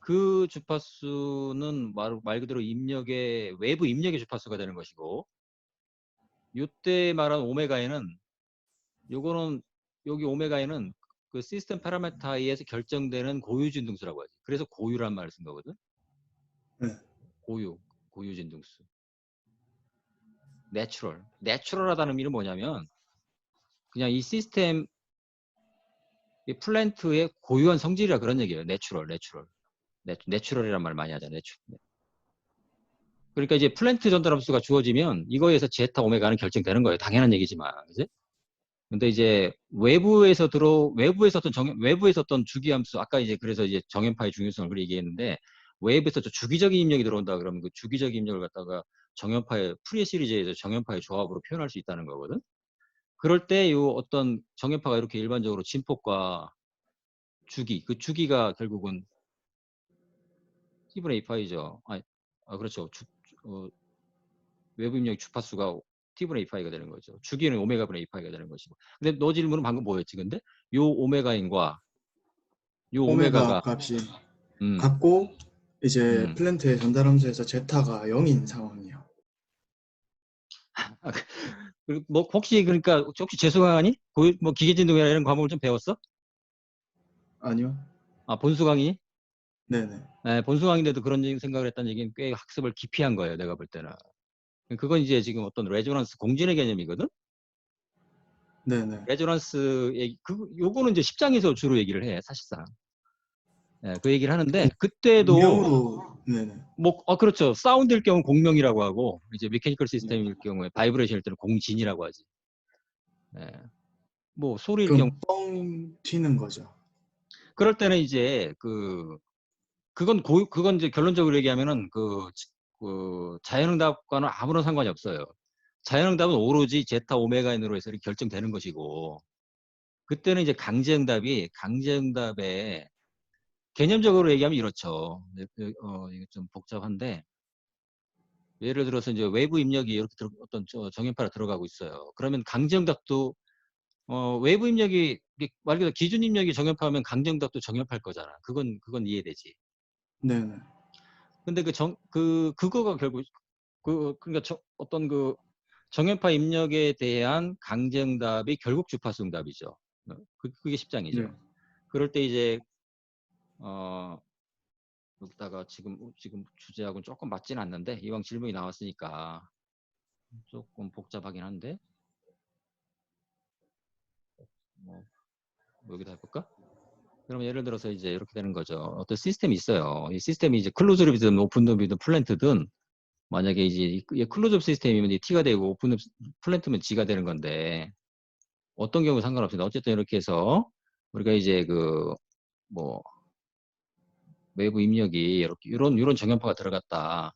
그 주파수는 말 그대로 외부 입력의 주파수가 되는 것이고, 요때 말한 오메가에는 여기 오메가에는 그 시스템 파라미터에서 결정되는 고유 진동수라고 하지. 그래서 고유란 말을 쓴 거거든. 네. 고유 진동수. 내추럴하다는 의미는 뭐냐면 그냥 이 시스템 이 플랜트의 고유한 성질이라 그런 얘기예요. 내추럴이란 말 많이 하잖아요. 그러니까 이제 플랜트 전달함수가 주어지면 이거에서 제타 오메가는 결정되는 거예요. 당연한 얘기지만, 그지? 근데 이제 외부에서 어떤 주기함수, 아까 이제 그래서 이제 정연파의 중요성을 그렇게 얘기했는데, 외부에서 주기적인 입력이 들어온다 그러면 그 주기적인 입력을 갖다가 정연파의 푸리에 시리즈에서 정연파의 조합으로 표현할 수 있다는 거거든. 그럴 때 요 어떤 정연파가 이렇게 일반적으로 진폭과 그 주기가 결국은 T분의 A 파이죠. 그렇죠. 외부 입력 주파수가 T분의 A 파이가 되는 거죠. 주기는 오메가분의 A 파이가 되는 것이고. 근데 너 질문은 방금 뭐였지, 근데? 요 오메가인과 요 오메가가 값이 같고 이제 플랜트의 전달함수에서 제타가 0인 상황이에요. 뭐 혹시 재수강하니? 뭐 기계진동이나 이런 과목을 좀 배웠어? 아니요. 본수강이니? 네네. 네, 본수강인데도 그런 생각을 했다는 얘기는 꽤 학습을 깊이 한 거예요, 내가 볼 때는. 그건 이제 지금 어떤 레조넌스 공진의 개념이거든? 네네. 레조넌스 얘기, 요거는 이제 10장에서 주로 얘기를 해, 사실상. 네, 그 얘기를 하는데, 그때도, 네네. 그렇죠. 사운드일 경우 공명이라고 하고, 이제 메케니컬 시스템일 경우에 바이브레이션일 때는 공진이라고 하지. 네. 소리일 경우. 뻥 튀는 거죠. 그럴 때는 이제, 그건 이제 결론적으로 얘기하면은, 자연응답과는 아무런 상관이 없어요. 자연응답은 오로지 제타 오메가 N으로 해서 이렇게 결정되는 것이고, 그때는 이제 강제응답에 개념적으로 얘기하면 이렇죠. 이거 좀 복잡한데, 예를 들어서 이제 외부 입력이 이렇게 어떤 정연파가 들어가고 있어요. 그러면 강제응답도, 외부 입력이, 말 그대로 기준 입력이 정연파하면 강제응답도 정연파일 거잖아. 그건 이해되지. 네네. 근데 그거가 결국, 그러니까 어떤 정연파 입력에 대한 강제응답이 결국 주파수 응답이죠. 그게 10장이죠. 네. 그럴 때 이제, 여기다가 지금 주제하고는 조금 맞지는 않는데, 이왕 질문이 나왔으니까 조금 복잡하긴 한데, 여기다 해볼까? 그러면 예를 들어서 이제 이렇게 되는 거죠. 어떤 시스템이 있어요. 이 시스템이 이제 클로즈룹이든 오픈룹이든 플랜트든, 만약에 이제 클로즈업 시스템이면 이 T가 되고 오픈룹 플랜트면 G가 되는 건데, 어떤 경우 상관없습니다. 어쨌든 이렇게 해서 우리가 이제 외부 입력이 이런 정연파가 들어갔다.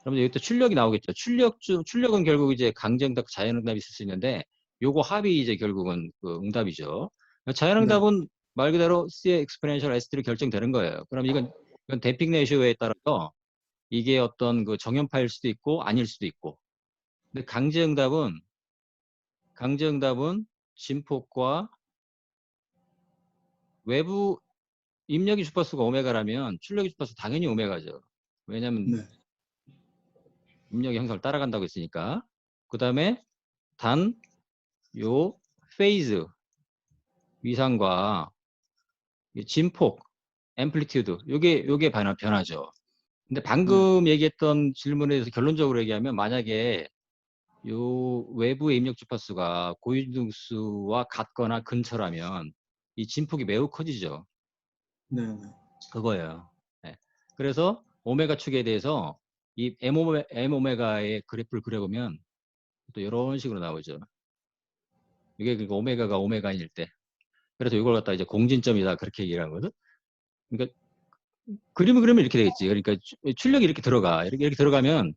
그러면 여기 또 출력이 나오겠죠. 출력은 결국 이제 강제응답, 자연응답이 있을 수 있는데, 요거 합이 이제 결국은 그 응답이죠. 네. 자연응답은 말 그대로 C의 exponential ST로 결정되는 거예요. 그럼 이건 댐핑 레이쇼에 따라서 이게 어떤 그 정연파일 수도 있고 아닐 수도 있고. 근데 강제응답은 진폭과 외부 입력이 주파수가 오메가라면 출력이 주파수 당연히 오메가죠. 왜냐하면 네. 입력의 형성을 따라간다고 했으니까. 그 다음에 단 요 페이즈 위상과 진폭 앰플리튜드 요게 변하죠. 근데 방금 얘기했던 질문에 대해서 결론적으로 얘기하면 만약에 요 외부의 입력 주파수가 고유등수와 같거나 근처라면 이 진폭이 매우 커지죠. 네. 그거예요. 네. 그래서 오메가 축에 대해서 이 M오메가의 그래프를 그려보면 또 이런 식으로 나오죠. 이게 그러니까 오메가가 오메가일 때. 그래서 이걸 갖다 이제 공진점이다 그렇게 얘기를 하거든. 그러니까 그림을 그리면 이렇게 되겠지. 그러니까 출력이 이렇게 들어가. 이렇게 들어가면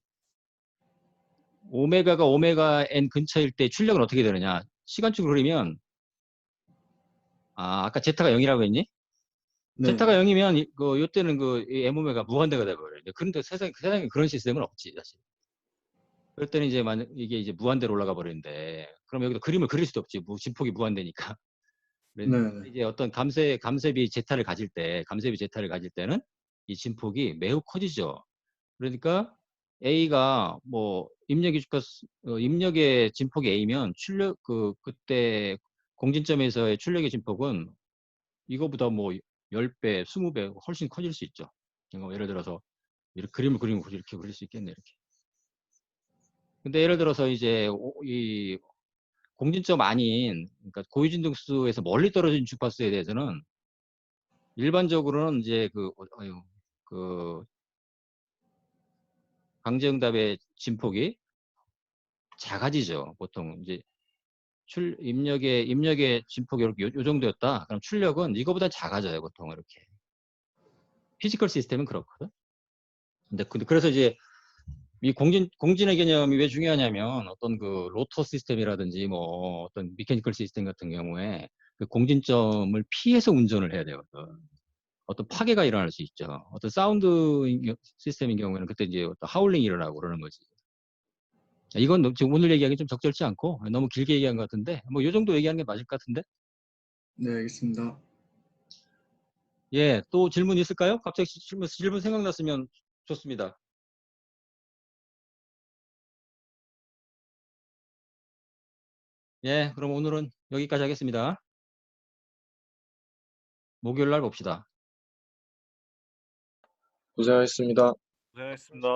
오메가가 오메가 n 근처일 때 출력은 어떻게 되느냐. 시간축으로 그리면 아까 제타가 0이라고 했니? 네. 제타가 0이면 요때는 그 M오메가 무한대가 돼버려요. 그런데 세상에 그런 시스템은 없지 사실. 그럴 때는 이제 만약 이게 이제 무한대로 올라가 버리는데 그럼 여기도 그림을 그릴 수도 없지. 진폭이 무한대니까. 네. 이제 어떤 감쇄비 제타를 가질 때는 이 진폭이 매우 커지죠. 그러니까 A가 뭐 입력의 진폭이 A면 그때 공진점에서의 출력의 진폭은 이거보다 뭐 10배, 20배 훨씬 커질 수 있죠. 예를 들어서 이렇게 그림을 그리면 이렇게 그릴 수 있겠네 이렇게. 근데 예를 들어서 이제 이 공진점 아닌 그러니까 고유진등수에서 멀리 떨어진 주파수에 대해서는 일반적으로는 이제 그 강제응답의 진폭이 작아지죠. 보통 이제 입력의 진폭이 이렇게 요 정도였다. 그럼 출력은 이거보다 작아져요. 보통 이렇게. 피지컬 시스템은 그렇거든. 근데 그래서 이제 이 공진의 개념이 왜 중요하냐면 어떤 그 로터 시스템이라든지 뭐 어떤 미케니컬 시스템 같은 경우에 그 공진점을 피해서 운전을 해야 되거든. 어떤 파괴가 일어날 수 있죠. 어떤 사운드 시스템인 경우에는 그때 이제 어떤 하울링이 일어나고 그러는 거지. 이건 지금 오늘 얘기하기 좀 적절치 않고 너무 길게 얘기한 것 같은데 뭐 이 정도 얘기하는 게 맞을 것 같은데. 네, 알겠습니다. 예, 또 질문 있을까요? 갑자기 질문 생각났으면 좋습니다. 예, 그럼 오늘은 여기까지 하겠습니다. 목요일 날 봅시다. 고생하셨습니다. 고생하셨습니다.